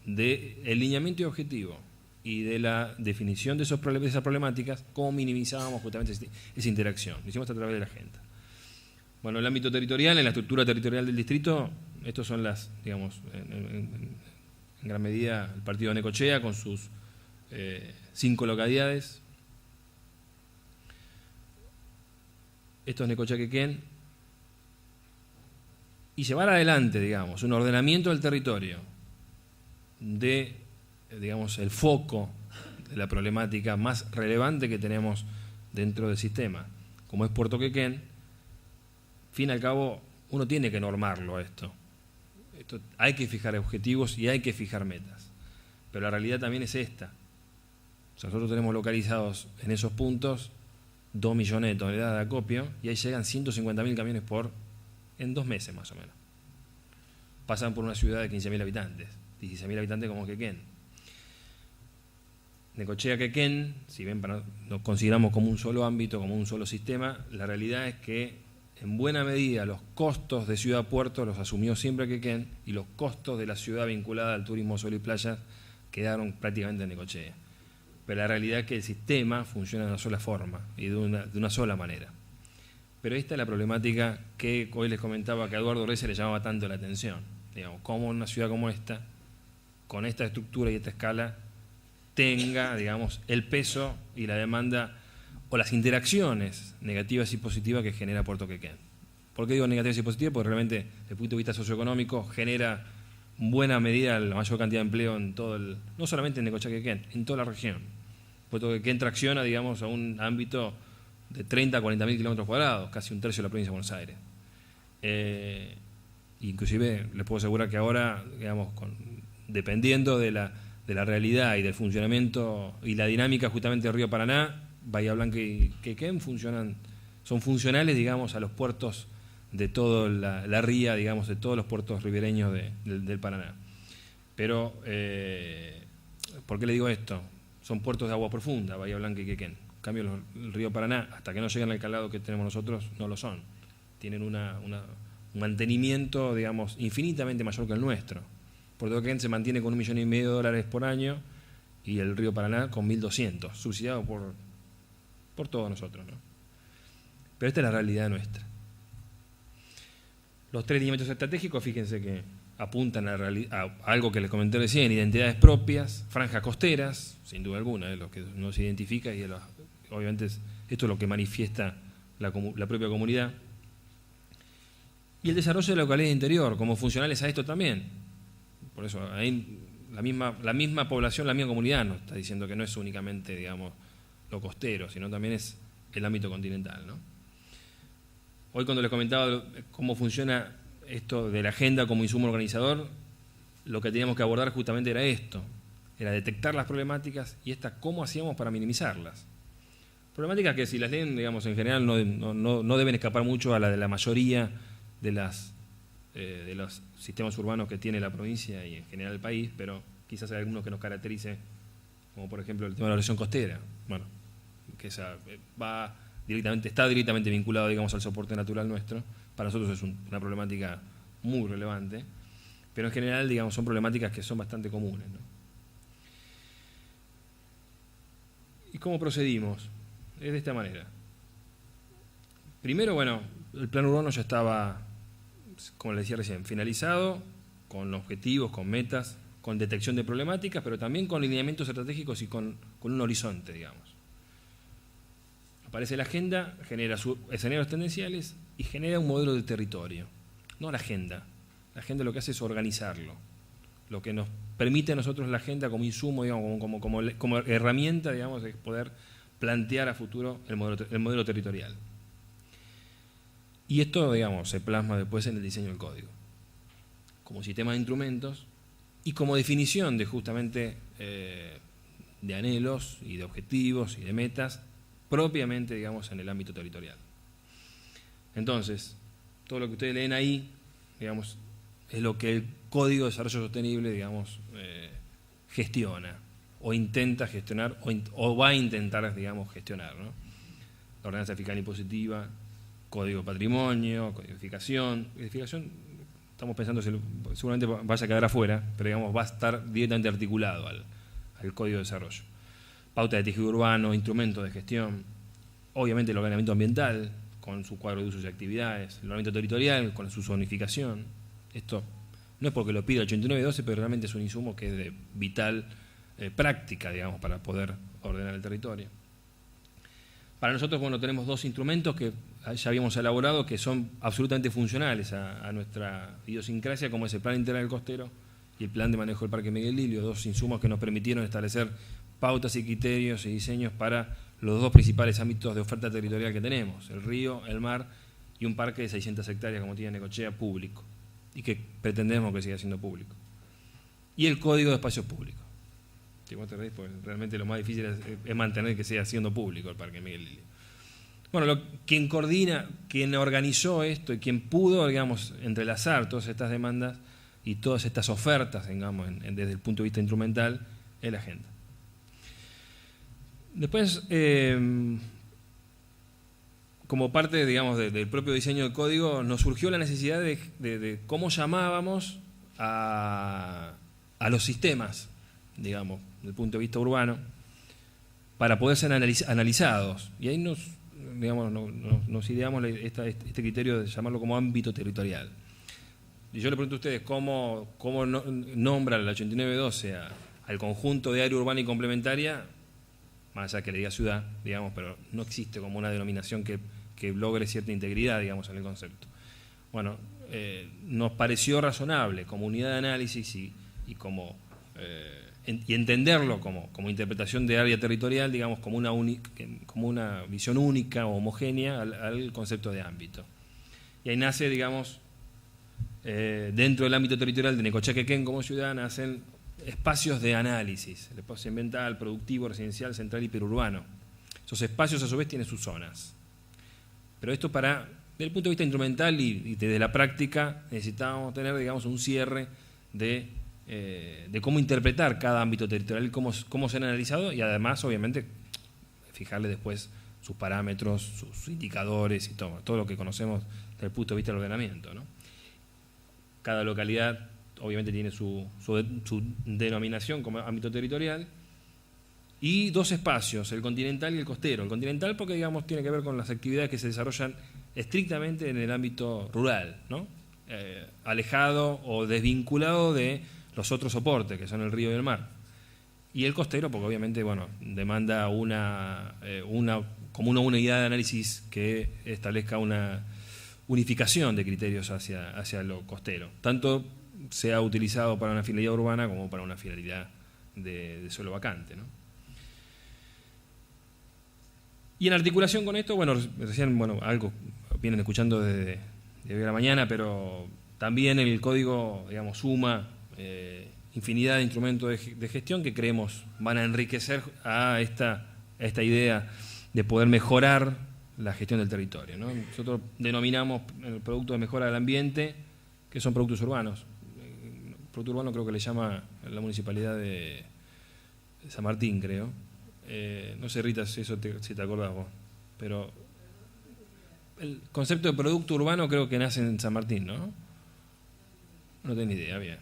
del lineamiento y objetivo y de la definición de esas problemáticas, cómo minimizábamos justamente esa interacción. Lo hicimos a través de la agenda. Bueno, el ámbito territorial, en la estructura territorial del distrito, estos son digamos, en gran medida el partido de Necochea con sus 5 localidades. Esto es Necochea Quequén. Y llevar adelante, digamos, un ordenamiento del territorio de, digamos, el foco de la problemática más relevante que tenemos dentro del sistema, como es Puerto Quequén. Fin al cabo, uno tiene que normarlo esto. Hay que fijar objetivos y hay que fijar metas. Pero la realidad también es esta. O sea, nosotros tenemos localizados en esos puntos 2 millones de toneladas de acopio y ahí llegan 150.000 camiones en 2 meses más o menos. Pasan por una ciudad de 15.000 habitantes. 16.000 habitantes como Quequén. Necochea, Quequén, si bien nos consideramos como un solo ámbito, como un solo sistema, la realidad es que en buena medida los costos de ciudad-puerto los asumió siempre Quequén y los costos de la ciudad vinculada al turismo sol y playa quedaron prácticamente en Necochea. Pero la realidad es que el sistema funciona de una sola forma y de una sola manera. Pero esta es la problemática que hoy les comentaba que a Eduardo Reyes le llamaba tanto la atención. Digamos, cómo una ciudad como esta, con esta estructura y esta escala, tenga, digamos, el peso y la demanda o las interacciones negativas y positivas que genera Puerto Quequén. ¿Por qué digo negativas y positivas? Porque realmente, desde el punto de vista socioeconómico, genera en buena medida la mayor cantidad de empleo en todo no solamente en Necochea, Quequén, en toda la región. Puerto Quequén tracciona, digamos, a un ámbito de 30 a 40.000 kilómetros cuadrados, casi un tercio de la provincia de Buenos Aires. Inclusive les puedo asegurar que ahora, digamos, dependiendo de la realidad y del funcionamiento y la dinámica justamente del río Paraná, Bahía Blanca y Quequén son funcionales, digamos, a los puertos de toda la ría, digamos, de todos los puertos ribereños del Paraná. Pero, ¿por qué le digo esto? Son puertos de agua profunda, Bahía Blanca y Quequén. En cambio, el río Paraná, hasta que no llegan al calado que tenemos nosotros, no lo son. Tienen un mantenimiento, digamos, infinitamente mayor que el nuestro. Puerto Quequén se mantiene con $1,5 millones por año y el río Paraná con 1.200, subsidiado por todos nosotros, ¿no? Pero esta es la realidad nuestra. Los 3 lineamientos estratégicos, fíjense que apuntan a algo que les comenté recién, identidades propias, franjas costeras, sin duda alguna, es lo que nos identifica y obviamente esto es lo que manifiesta la propia comunidad. Y el desarrollo de la localidad interior, como funcionales a esto también. Por eso, ahí la misma población, la misma comunidad nos está diciendo que no es únicamente, digamos, lo costero, sino también es el ámbito continental, ¿no? Hoy cuando les comentaba cómo funciona esto de la agenda como insumo organizador, lo que teníamos que abordar justamente era esto, era detectar las problemáticas y cómo hacíamos para minimizarlas. Problemáticas que si las leen, digamos, en general no deben escapar mucho a la de la mayoría de los sistemas urbanos que tiene la provincia y en general el país, pero quizás hay algunos que nos caracterice, como por ejemplo el tema de la erosión costera, bueno, que está directamente vinculado, digamos, al soporte natural nuestro. Para nosotros es una problemática muy relevante, pero en general, digamos, son problemáticas que son bastante comunes, ¿no? ¿Y cómo procedimos? Es de esta manera. Primero, bueno, el plan urbano ya estaba, como les decía recién, finalizado, con objetivos, con metas, con detección de problemáticas, pero también con lineamientos estratégicos y con un horizonte, digamos. Aparece la agenda, genera sus escenarios tendenciales y genera un modelo de territorio. No la agenda. La agenda lo que hace es organizarlo. Lo que nos permite a nosotros la agenda como insumo, digamos, como herramienta, digamos, es poder plantear a futuro el modelo territorial. Y esto, digamos, se plasma después en el diseño del código, como sistema de instrumentos y como definición de justamente de anhelos y de objetivos y de metas propiamente, digamos, en el ámbito territorial. Entonces, todo lo que ustedes leen ahí, digamos, es lo que el Código de Desarrollo Sostenible, digamos, gestiona, o intenta gestionar, o va a intentar, digamos, gestionar, ¿no? La ordenanza fiscal impositiva, Código de Patrimonio, codificación. Codificación, estamos pensando, seguramente vaya a quedar afuera, pero digamos, va a estar directamente articulado al Código de Desarrollo. Pauta de tejido urbano, instrumentos de gestión, obviamente el ordenamiento ambiental, con su cuadro de usos y actividades, el ordenamiento territorial, con su zonificación. Esto no es porque lo pida el 8912, pero realmente es un insumo que es de vital práctica, digamos, para poder ordenar el territorio. Para nosotros, bueno, tenemos 2 instrumentos que ya habíamos elaborado que son absolutamente funcionales a nuestra idiosincrasia, como es el Plan Integral Costero y el Plan de Manejo del Parque Miguel Lilio, 2 insumos que nos permitieron establecer pautas y criterios y diseños para los 2 principales ámbitos de oferta territorial que tenemos, el río, el mar y un parque de 600 hectáreas como tiene Necochea público y que pretendemos que siga siendo público. Y el Código de Espacios Públicos. Si vos te reís, porque realmente lo más difícil es mantener que siga siendo público el Parque Miguel Lilio. Bueno, quien coordina, quien organizó esto y quien pudo, digamos, entrelazar todas estas demandas y todas estas ofertas, digamos, desde el punto de vista instrumental, en la agenda. Después, como parte, digamos, del propio diseño del código, nos surgió la necesidad de cómo llamábamos a los sistemas, digamos, desde el punto de vista urbano, para poder ser analizados. Y ahí nos ideamos este criterio de llamarlo como ámbito territorial. Y yo le pregunto a ustedes cómo nombra la 8912 al conjunto de área urbana y complementaria, más allá que le diga ciudad, digamos, pero no existe como una denominación que logre cierta integridad, digamos, en el concepto. Bueno, nos pareció razonable como unidad de análisis y entenderlo como interpretación de área territorial, digamos, como una visión única o homogénea al concepto de ámbito. Y ahí nace, digamos, dentro del ámbito territorial de Necochea-Quequén como ciudad, nacen espacios de análisis, el espacio ambiental, productivo, residencial, central y perurbano. Esos espacios a su vez tienen sus zonas. Pero esto desde el punto de vista instrumental y desde la práctica necesitábamos tener, digamos, un cierre de cómo interpretar cada ámbito territorial y cómo se han analizado, y además, obviamente, fijarle después sus parámetros, sus indicadores y todo lo que conocemos desde el punto de vista del ordenamiento, ¿no? Cada localidad obviamente tiene su denominación como ámbito territorial, y dos espacios, el continental y el costero. El continental porque, digamos, tiene que ver con las actividades que se desarrollan estrictamente en el ámbito rural, ¿no? Alejado o desvinculado de los otros soportes, que son el río y el mar. Y el costero porque obviamente, bueno, demanda como una unidad de análisis que establezca una unificación de criterios hacia lo costero. Tanto sea utilizado para una finalidad urbana como para una finalidad de suelo vacante, ¿no? Y en articulación con esto, bueno, recién, algo vienen escuchando desde hoy a la mañana, pero también el código, digamos, suma infinidad de instrumentos de gestión que creemos van a enriquecer a esta idea de poder mejorar la gestión del territorio, ¿no? Nosotros denominamos el producto de mejora del ambiente, que son productos urbanos. El producto urbano creo que le llama la municipalidad de San Martín, creo. No sé, Rita, si te acordás vos, pero el concepto de producto urbano creo que nace en San Martín, ¿no? No tengo ni idea, bien.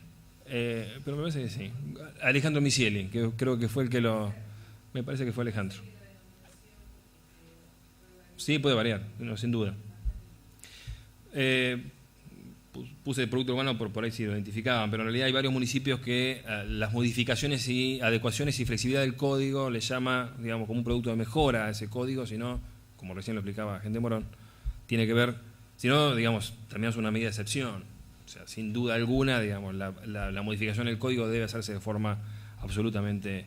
Pero me parece que sí. Alejandro Misieli, que creo que fue el que me parece que fue Alejandro. Sí, puede variar, no, sin duda. Puse el producto urbano por ahí si lo identificaban, pero en realidad hay varios municipios que las modificaciones y adecuaciones y flexibilidad del código le llama, digamos, como un producto de mejora a ese código, sino, como recién lo explicaba Gente Morón, tiene que ver, si no, digamos, terminamos una medida de excepción. O sea, sin duda alguna, digamos, la modificación del código debe hacerse de forma absolutamente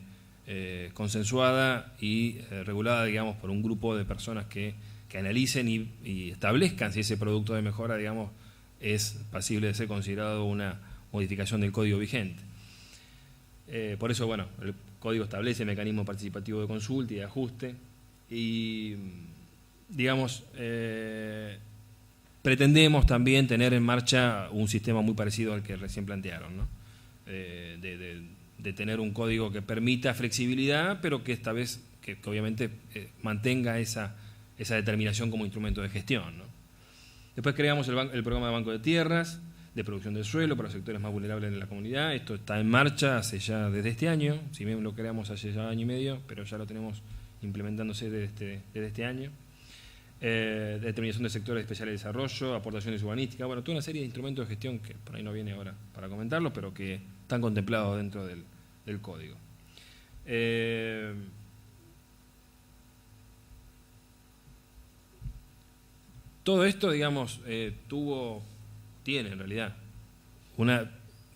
consensuada y regulada, digamos, por un grupo de personas que analicen y establezcan si ese producto de mejora, digamos, es pasible de ser considerado una modificación del código vigente. Por eso, bueno, el código establece mecanismo participativo de consulta y de ajuste y, digamos, pretendemos también tener en marcha un sistema muy parecido al que recién plantearon, ¿no? De tener un código que permita flexibilidad, pero que esta vez, que obviamente mantenga esa determinación como instrumento de gestión, ¿no? Después creamos el programa de banco de tierras, de producción del suelo para los sectores más vulnerables de la comunidad. Esto está en marcha desde este año, si bien lo creamos hace ya año y medio, pero ya lo tenemos implementándose desde este año. Determinación de sectores especiales de desarrollo, aportaciones urbanísticas, bueno, toda una serie de instrumentos de gestión que por ahí no viene ahora para comentarlo, pero que están contemplados dentro del código. Todo esto, digamos, tiene en realidad una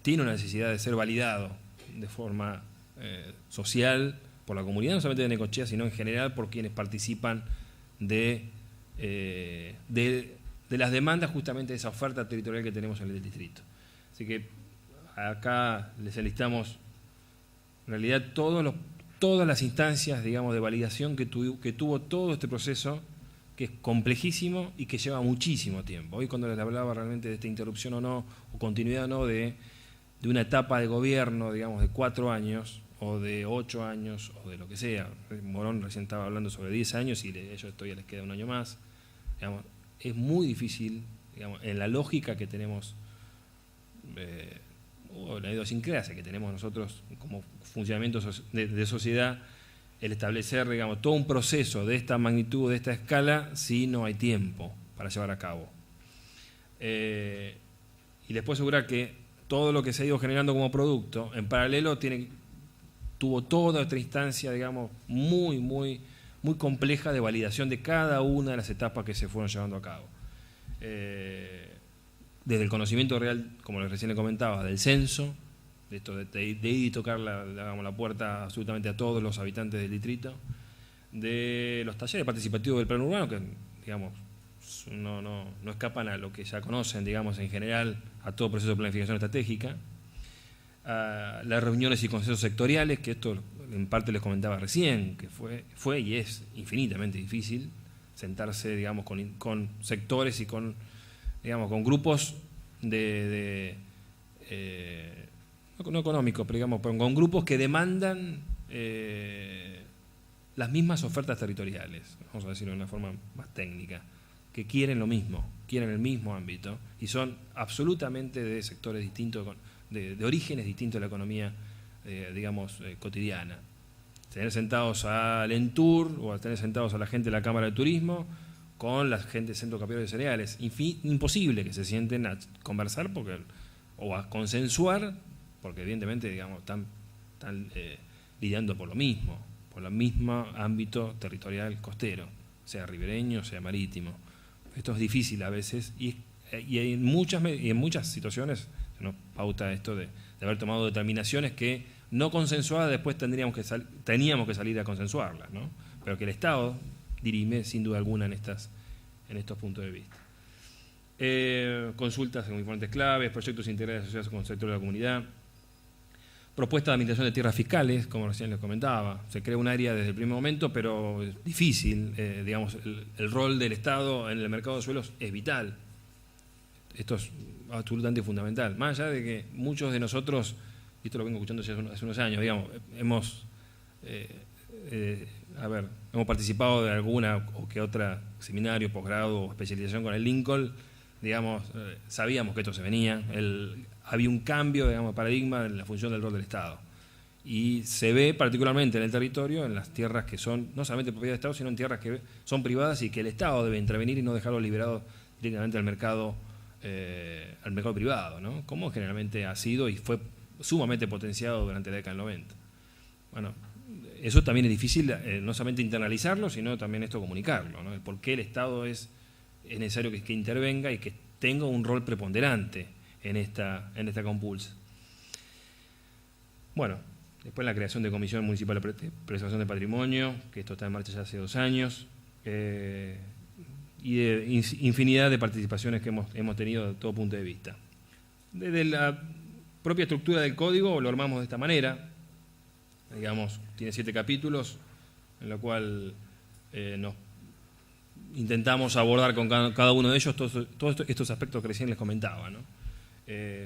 necesidad de ser validado de forma social por la comunidad, no solamente de Necochea, sino en general por quienes participan de las demandas justamente de esa oferta territorial que tenemos en el distrito. Así que acá les enlistamos en realidad todas las instancias, digamos, de validación que tuvo todo este proceso, que es complejísimo y que lleva muchísimo tiempo. Hoy cuando les hablaba realmente de esta interrupción o no, o continuidad o no de de una etapa de gobierno, digamos, de 4 años, o de 8 años, o de lo que sea. Morón recién estaba hablando sobre 10 años y ellos todavía les queda un año más. Digamos, es muy difícil, digamos, en la lógica que tenemos, o la idiosincrasia que tenemos nosotros como funcionamiento de sociedad, el establecer, digamos, todo un proceso de esta magnitud, de esta escala, si no hay tiempo para llevar a cabo. Y les puedo asegurar que todo lo que se ha ido generando como producto, en paralelo tuvo toda otra instancia, digamos, muy, muy, muy compleja de validación de cada una de las etapas que se fueron llevando a cabo. Desde el conocimiento real, como recién le comentaba, del censo, de esto de ir y tocar la puerta absolutamente a todos los habitantes del distrito, de los talleres participativos del plan urbano, que, digamos, no escapan a lo que ya conocen, digamos, en general, a todo proceso de planificación estratégica, a las reuniones y consensos sectoriales, que esto en parte les comentaba recién, que fue y es infinitamente difícil sentarse, digamos, con sectores y con grupos no económicos, pero digamos, con grupos que demandan las mismas ofertas territoriales, vamos a decirlo de una forma más técnica, que quieren lo mismo, quieren el mismo ámbito y son absolutamente de sectores distintos, de orígenes distintos de la economía, cotidiana. Tener sentados al Entur o a tener sentados a la gente de la Cámara de Turismo con la gente del Centro Capítulo de Cereales. Imposible que se sienten a conversar o a consensuar, porque evidentemente, digamos, están lidiando por lo mismo ámbito territorial costero, sea ribereño, sea marítimo. Esto es difícil a veces y en muchas situaciones se nos pauta esto de haber tomado determinaciones que no consensuadas después teníamos que salir a consensuarlas, ¿no? Pero que el Estado dirime sin duda alguna en estos puntos de vista. Consultas con informes claves, proyectos integrales asociados con el sector de la comunidad, propuesta de administración de tierras fiscales, como recién les comentaba. Se crea un área desde el primer momento, pero es difícil. Digamos, el rol del Estado en el mercado de suelos es vital. Esto es absolutamente fundamental. Más allá de que muchos de nosotros, y esto lo vengo escuchando hace unos años, digamos, hemos participado de alguna o que otra seminario, posgrado o especialización con el Lincoln, digamos, sabíamos que esto se venía, había un cambio, digamos, de paradigma en la función del rol del Estado. Y se ve particularmente en el territorio, en las tierras que son no solamente propiedad del Estado, sino en tierras que son privadas y que el Estado debe intervenir y no dejarlo liberado directamente al mercado privado, ¿no? Como generalmente ha sido y fue sumamente potenciado durante la década del 90. Bueno, eso también es difícil, no solamente internalizarlo, sino también esto comunicarlo, ¿no? El por qué el Estado es necesario que intervenga y que tenga un rol preponderante en esta compulsa. Bueno, después la creación de Comisión Municipal de Preservación de Patrimonio, que esto está en marcha ya hace 2 años, y de infinidad de participaciones que hemos tenido de todo punto de vista. Desde la propia estructura del código lo armamos de esta manera, digamos, tiene 7 capítulos, en lo cual nos intentamos abordar con cada uno de ellos todos estos aspectos que recién les comentaba, ¿no?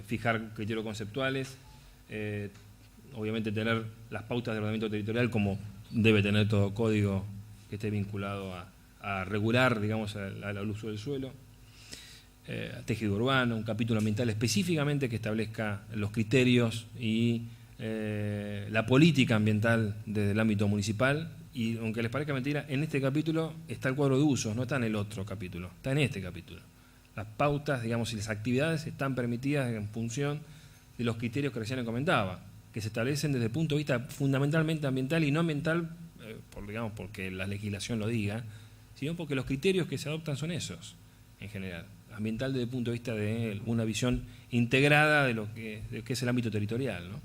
Fijar criterios conceptuales, obviamente tener las pautas de ordenamiento territorial como debe tener todo código que esté vinculado a regular, digamos, al uso del suelo, tejido urbano, un capítulo ambiental específicamente que establezca los criterios y la política ambiental desde el ámbito municipal. Y aunque les parezca mentira, en este capítulo está el cuadro de usos, no está en el otro capítulo, está en este capítulo. Las pautas, digamos, y las actividades están permitidas en función de los criterios que recién les comentaba, que se establecen desde el punto de vista fundamentalmente ambiental y no ambiental, porque la legislación lo diga, sino porque los criterios que se adoptan son esos, en general. Ambiental desde el punto de vista de una visión integrada de lo que es el ámbito territorial, ¿no?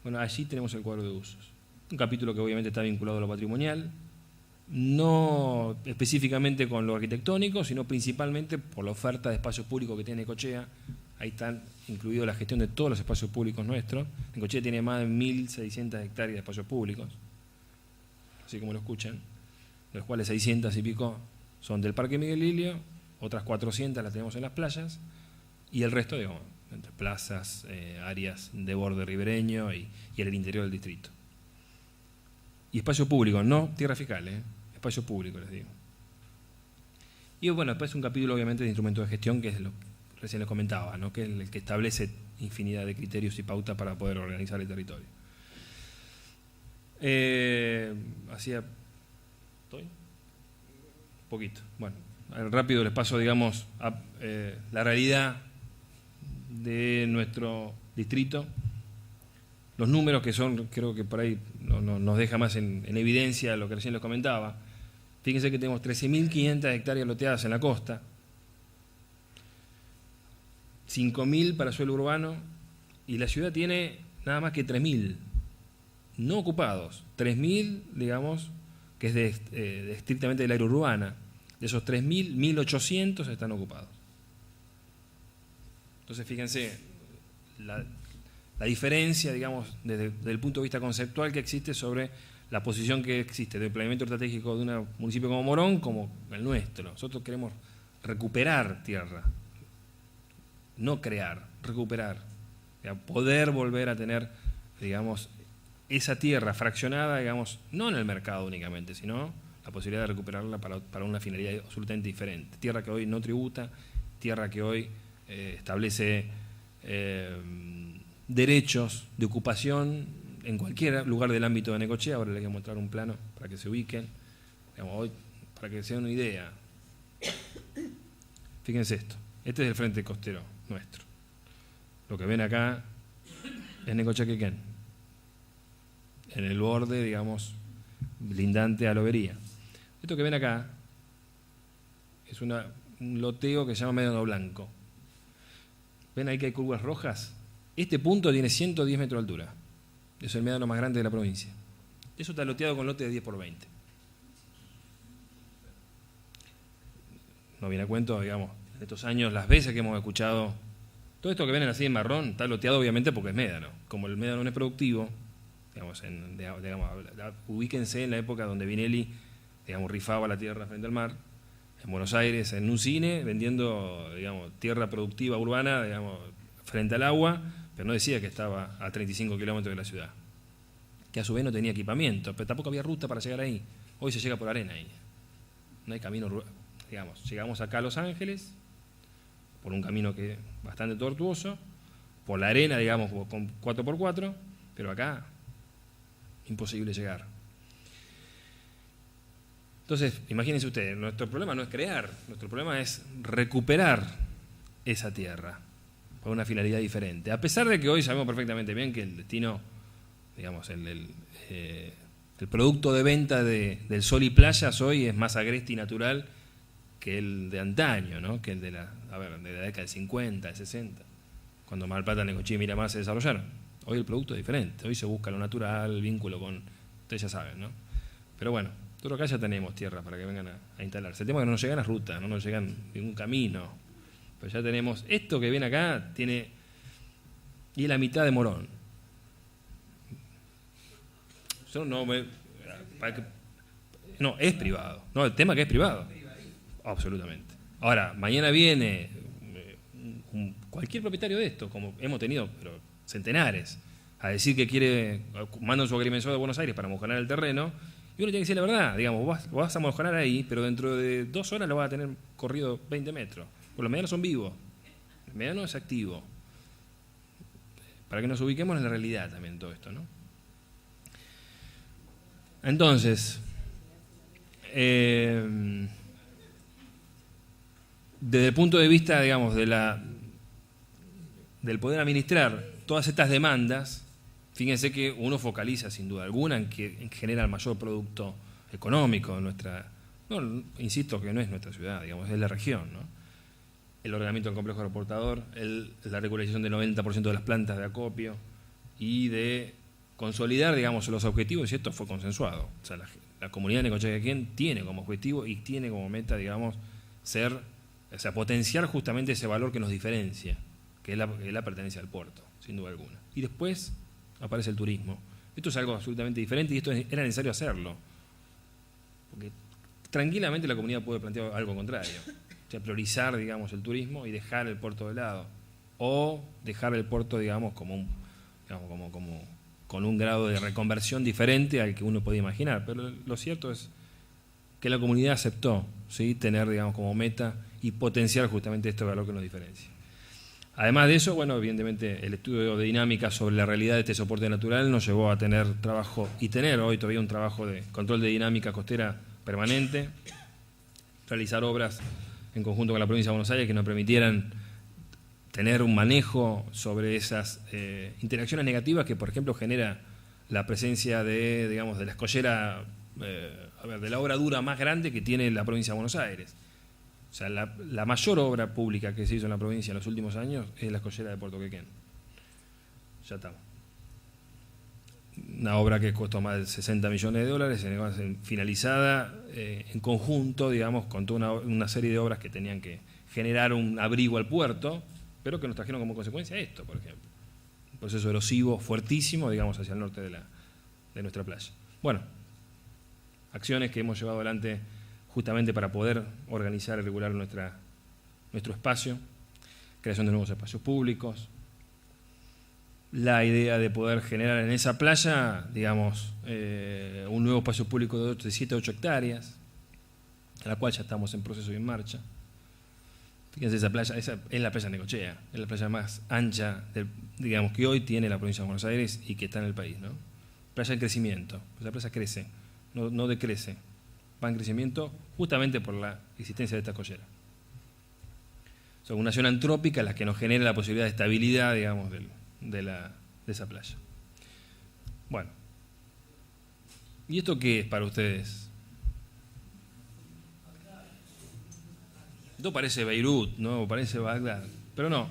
Bueno, allí tenemos el cuadro de usos. Un capítulo que obviamente está vinculado a lo patrimonial, no específicamente con lo arquitectónico, sino principalmente por la oferta de espacios públicos que tiene Necochea. Ahí están incluidos la gestión de todos los espacios públicos nuestros. Necochea tiene más de 1.600 hectáreas de espacios públicos, así como lo escuchan, de los cuales 600 y pico son del Parque Miguel Lilio, otras 400 las tenemos en las playas, y el resto, digamos, entre plazas, áreas de borde ribereño y el interior del distrito. Y espacio público, no tierra fiscal, espacio público, les digo. Y bueno, después un capítulo obviamente de instrumentos de gestión, que es lo que recién les comentaba, ¿no? Que es el que establece infinidad de criterios y pautas para poder organizar el territorio. ¿Estoy? Un poquito. Bueno, rápido les paso, digamos, a la realidad de nuestro distrito. Los números que son, creo que por ahí nos deja más en evidencia lo que recién les comentaba. Fíjense que tenemos 13.500 hectáreas loteadas en la costa, 5.000 para suelo urbano, y la ciudad tiene nada más que 3.000 no ocupados, 3.000, digamos, que es de estrictamente del área urbana. De esos 3.000, 1.800 están ocupados. Entonces, fíjense la diferencia, digamos, desde el punto de vista conceptual que existe sobre la posición que existe del planeamiento estratégico de un municipio como Morón como el nuestro. Nosotros queremos recuperar tierra, no crear, recuperar. O sea, poder volver a tener, digamos, esa tierra fraccionada, digamos, no en el mercado únicamente, sino la posibilidad de recuperarla para una finalidad absolutamente diferente. Tierra que hoy no tributa, tierra que hoy establece derechos de ocupación en cualquier lugar del ámbito de Necochea. Ahora les voy a mostrar un plano para que se ubiquen. Digamos, hoy, para que se den una idea. Fíjense esto. Este es el frente costero nuestro. Lo que ven acá es Necochea Quequén, en el borde, digamos, lindante a Lobería. Esto que ven acá es un loteo que se llama Médano Blanco. ¿Ven ahí que hay curvas rojas? Este punto tiene 110 metros de altura. Es el médano más grande de la provincia. Eso está loteado con lote de 10 por 20. No viene a cuento, digamos, en estos años, las veces que hemos escuchado, todo esto que ven así en marrón está loteado obviamente porque es médano. Como el médano no es productivo, digamos, ubíquense en la época donde Vinelli, digamos, rifaba la tierra frente al mar, en Buenos Aires, en un cine, vendiendo, digamos, tierra productiva urbana, digamos, frente al agua, pero no decía que estaba a 35 kilómetros de la ciudad, que a su vez no tenía equipamiento, pero tampoco había ruta para llegar ahí. Hoy se llega por arena ahí, no hay camino, digamos, llegamos acá a Los Ángeles, por un camino que es bastante tortuoso, por la arena, digamos, con 4x4, pero acá imposible llegar. Entonces, imagínense ustedes, nuestro problema no es crear, nuestro problema es recuperar esa tierra para una finalidad diferente. A pesar de que hoy sabemos perfectamente bien que el destino, digamos, el producto de venta del sol y playas hoy es más agreste y natural que el de antaño, ¿no? Que el de la década del 50, del 60, cuando Mar del Plata, Necochea y Miramar se desarrollaron. Hoy el producto es diferente, hoy se busca lo natural, el vínculo con, ustedes ya saben, ¿no? Pero bueno, nosotros acá ya tenemos tierra para que vengan a instalarse. El tema es que no nos llegan las rutas, no nos llegan ningún camino, pero ya tenemos, esto que ven acá tiene, y es la mitad de Morón. Yo no, es privado, no, el tema que es privado, absolutamente. Ahora, mañana viene cualquier propietario de esto, como hemos tenido, pero centenares, a decir que mandan su agrimensor de Buenos Aires para mojonar el terreno, y uno tiene que decir la verdad, digamos, vas a mojonar ahí, pero dentro de 2 horas lo vas a tener corrido 20 metros. Pues los medianos son vivos, el mediano es activo. Para que nos ubiquemos en la realidad también todo esto, ¿no? Entonces, desde el punto de vista, digamos, del poder administrar todas estas demandas, fíjense que uno focaliza sin duda alguna en que genera el mayor producto económico de nuestra, no, insisto que no es nuestra ciudad, digamos, es la región, ¿no? El ordenamiento del complejo aeroportador, la regularización del 90% de las plantas de acopio y de consolidar, digamos, los objetivos, y esto fue consensuado. O sea, la comunidad de Necochea Quequén tiene como objetivo y tiene como meta, digamos, potenciar justamente ese valor que nos diferencia, que es la pertenencia al puerto, sin duda alguna. Y después aparece el turismo. Esto es algo absolutamente diferente y esto era necesario hacerlo. Porque tranquilamente la comunidad puede plantear algo contrario. O sea, priorizar, digamos, el turismo y dejar el puerto de lado. o dejar el puerto, digamos, con un grado de reconversión diferente al que uno podía imaginar. Pero lo cierto es que la comunidad aceptó, ¿sí?, tener, digamos, como meta y potenciar justamente este valor que nos diferencia. Además de eso, bueno, evidentemente el estudio de dinámica sobre la realidad de este soporte natural nos llevó a tener trabajo y tener hoy todavía un trabajo de control de dinámica costera permanente, realizar obras en conjunto con la provincia de Buenos Aires que nos permitieran tener un manejo sobre esas interacciones negativas que, por ejemplo, genera la presencia de, digamos, de la escollera, de la obra dura más grande que tiene la provincia de Buenos Aires. O sea, la mayor obra pública que se hizo en la provincia en los últimos años es la escollera de Puerto Quequén. Ya estamos. Una obra que costó más de 60 millones de dólares, finalizada en conjunto, digamos, con toda una serie de obras que tenían que generar un abrigo al puerto, pero que nos trajeron como consecuencia esto, por ejemplo. Un proceso erosivo fuertísimo, digamos, hacia el norte de nuestra playa. Bueno, acciones que hemos llevado adelante justamente para poder organizar y regular nuestro espacio, creación de nuevos espacios públicos, la idea de poder generar en esa playa, digamos, un nuevo espacio público de 7 a 8 hectáreas, a la cual ya estamos en proceso y en marcha. Fíjense, esa playa, esa es la playa Necochea, es la playa más ancha, digamos, que hoy tiene la provincia de Buenos Aires y que está en el país, ¿no? Playa en crecimiento, la playa crece, no decrece, va en crecimiento justamente por la existencia de esta escollera. Son una zona antrópica la que nos genera la posibilidad de estabilidad, digamos, de esa playa. Bueno, ¿y esto qué es para ustedes? Esto parece Beirut, ¿no? Parece Bagdad, pero no.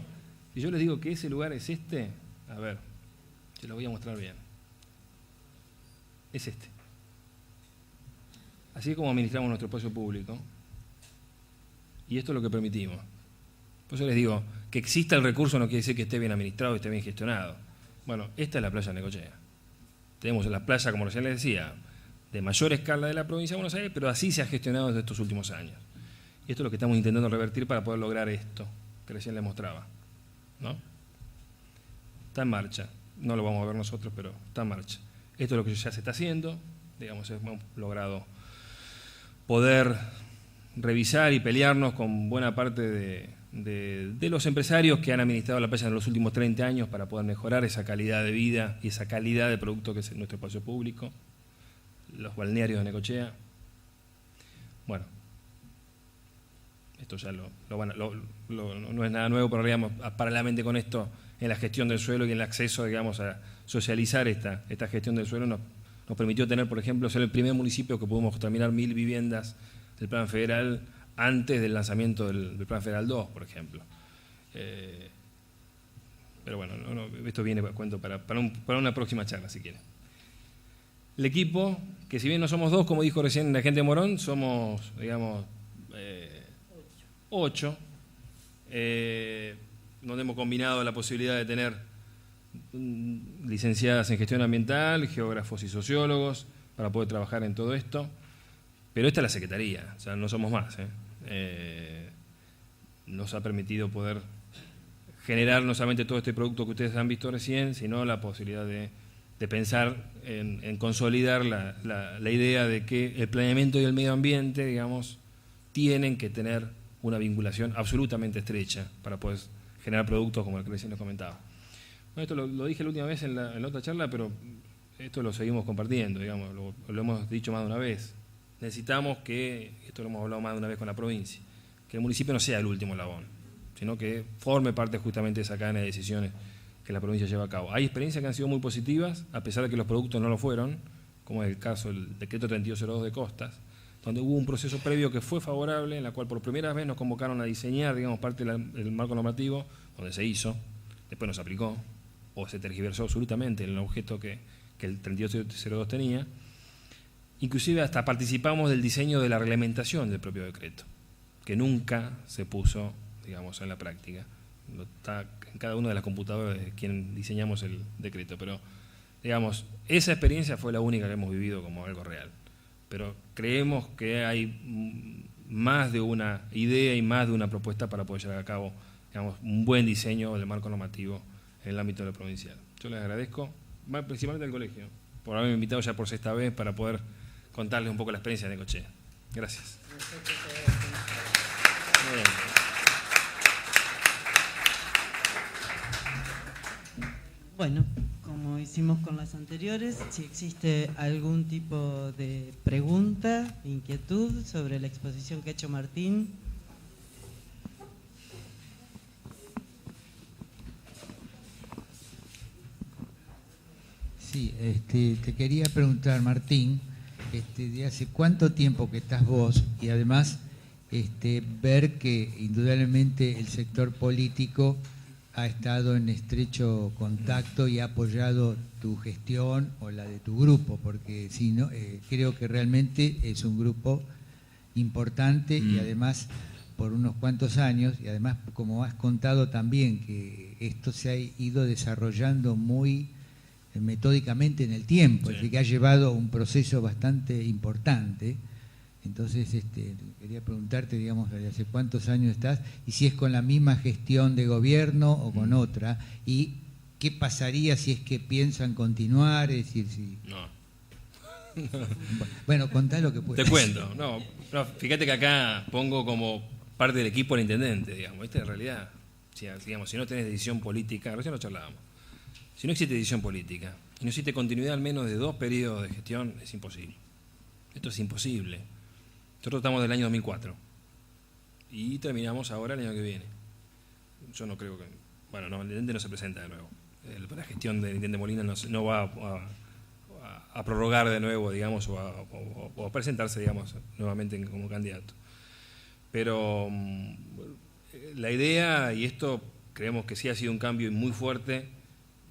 Si yo les digo que ese lugar es este, a ver, se lo voy a mostrar bien. Es este. Así es como administramos nuestro espacio público, y esto es lo que permitimos. Por eso les digo, que exista el recurso no quiere decir que esté bien administrado y esté bien gestionado. Bueno, esta es la playa Necochea. Tenemos la playa, como recién les decía, de mayor escala de la provincia de Buenos Aires, pero así se ha gestionado desde estos últimos años. Y esto es lo que estamos intentando revertir para poder lograr esto que recién les mostraba, ¿no? Está en marcha. No lo vamos a ver nosotros, pero está en marcha. Esto es lo que ya se está haciendo. Digamos, hemos logrado poder revisar y pelearnos con buena parte de los empresarios que han administrado la playa en los últimos 30 años para poder mejorar esa calidad de vida y esa calidad de producto que es nuestro espacio público, los balnearios de Necochea. Bueno, esto ya no es nada nuevo, pero digamos, paralelamente con esto, en la gestión del suelo y en el acceso, digamos, a socializar esta gestión del suelo, nos permitió tener, por ejemplo, ser el primer municipio que pudimos terminar 1000 viviendas del Plan Federal antes del lanzamiento del Plan Federal 2, por ejemplo. Pero bueno, esto viene, cuento, para una próxima charla, si quieren. El equipo, que si bien no somos 2, como dijo recién la gente de Morón, somos, digamos, 8, donde hemos combinado la posibilidad de tener licenciadas en gestión ambiental, geógrafos y sociólogos, para poder trabajar en todo esto. Pero esta es la Secretaría, o sea, no somos más. Nos ha permitido poder generar no solamente todo este producto que ustedes han visto recién, sino la posibilidad de pensar en consolidar la idea de que el planeamiento y el medio ambiente, digamos, tienen que tener una vinculación absolutamente estrecha para poder generar productos como el que recién les comentaba. Bueno, esto lo dije la última vez en la otra charla, pero esto lo seguimos compartiendo, digamos, lo hemos dicho más de una vez. Necesitamos que, esto lo hemos hablado más de una vez con la provincia, que el municipio no sea el último eslabón, sino que forme parte justamente de esa cadena de decisiones que la provincia lleva a cabo. Hay experiencias que han sido muy positivas, a pesar de que los productos no lo fueron, como es el caso del decreto 3202 de Costas, donde hubo un proceso previo que fue favorable, en la cual por primera vez nos convocaron a diseñar, digamos, parte del marco normativo, donde se hizo, después no se aplicó, o se tergiversó absolutamente el objeto que el 3202 tenía. Inclusive hasta participamos del diseño de la reglamentación del propio decreto, que nunca se puso, digamos, en la práctica. Está en cada una de las computadoras de quien diseñamos el decreto, pero, digamos, esa experiencia fue la única que hemos vivido como algo real. Pero creemos que hay más de una idea y más de una propuesta para poder llevar a cabo digamos, un buen diseño del marco normativo en el ámbito de lo provincial. Yo les agradezco, principalmente al colegio, por haberme invitado ya por sexta vez para poder contarles un poco la experiencia de Necochea. Gracias. Muy bien. Bueno, como hicimos con las anteriores, si existe algún tipo de pregunta, inquietud sobre la exposición que ha hecho Martín. Sí, te quería preguntar, Martín, de hace cuánto tiempo que estás vos y además ver que indudablemente el sector político ha estado en estrecho contacto y ha apoyado tu gestión o la de tu grupo, porque si no, creo que realmente es un grupo importante y además por unos cuantos años, y además como has contado también que esto se ha ido desarrollando muy metódicamente en el tiempo, sí. Es decir, que ha llevado un proceso bastante importante. Entonces, quería preguntarte, digamos, ¿desde hace cuántos años estás? Y si es con la misma gestión de gobierno o con otra, y qué pasaría si es que piensan continuar, es decir, si... No. Bueno, contá lo que puedas. Te cuento. No, fíjate que acá pongo como parte del equipo al intendente, digamos. Esta es la realidad. Digamos, si no tenés decisión política, recién lo charlábamos. Si no existe decisión política y no existe continuidad al menos de 2 periodos de gestión, es imposible. Esto es imposible. Nosotros estamos del año 2004 y terminamos ahora el año que viene. Yo no creo que... Bueno, no, el intendente no se presenta de nuevo. La gestión del intendente Molina no va a prorrogar de nuevo, digamos, o a presentarse, digamos, nuevamente como candidato. Pero la idea, y esto creemos que sí ha sido un cambio muy fuerte.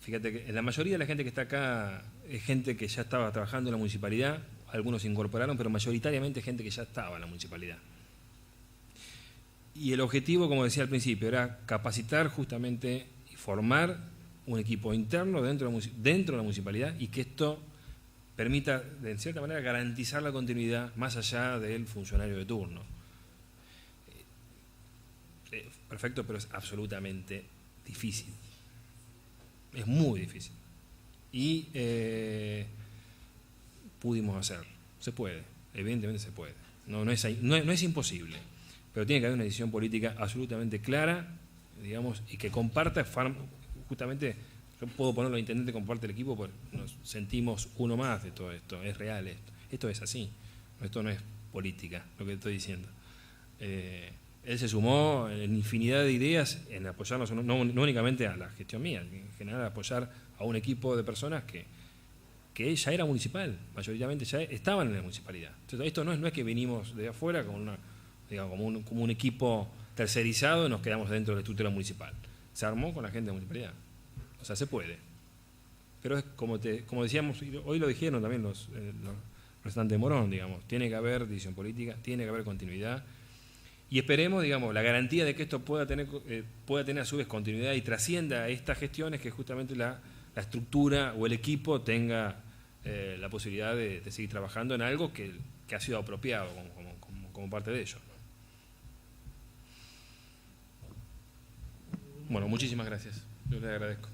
Fíjate que la mayoría de la gente que está acá es gente que ya estaba trabajando en la municipalidad, algunos se incorporaron, pero mayoritariamente gente que ya estaba en la municipalidad. Y el objetivo, como decía al principio, era capacitar justamente y formar un equipo interno dentro de la municipalidad y que esto permita, de cierta manera, garantizar la continuidad más allá del funcionario de turno. Perfecto, pero es absolutamente difícil. Es muy difícil. Y pudimos hacerlo. Se puede, evidentemente se puede. No es imposible, pero tiene que haber una decisión política absolutamente clara, digamos, y que comparta justamente. Yo puedo ponerlo al intendente como parte del equipo porque nos sentimos uno más de todo esto. Es real esto. Esto es así. Esto no es política, lo que estoy diciendo. Él se sumó en infinidad de ideas en apoyarnos, no únicamente a la gestión mía, en general apoyar a un equipo de personas que ya era municipal, mayoritariamente ya estaban en la municipalidad. Entonces, esto no es que venimos de afuera como un equipo tercerizado y nos quedamos dentro de la estructura municipal. Se armó con la gente de la municipalidad. O sea, se puede. Pero es como decíamos, hoy lo dijeron también los representantes de Morón, digamos, tiene que haber decisión política, tiene que haber continuidad. Y esperemos, digamos, la garantía de que esto pueda tener a su vez continuidad y trascienda a estas gestiones, que justamente la estructura o el equipo tenga la posibilidad de seguir trabajando en algo que ha sido apropiado como parte de ello. Bueno, muchísimas gracias. Yo les agradezco.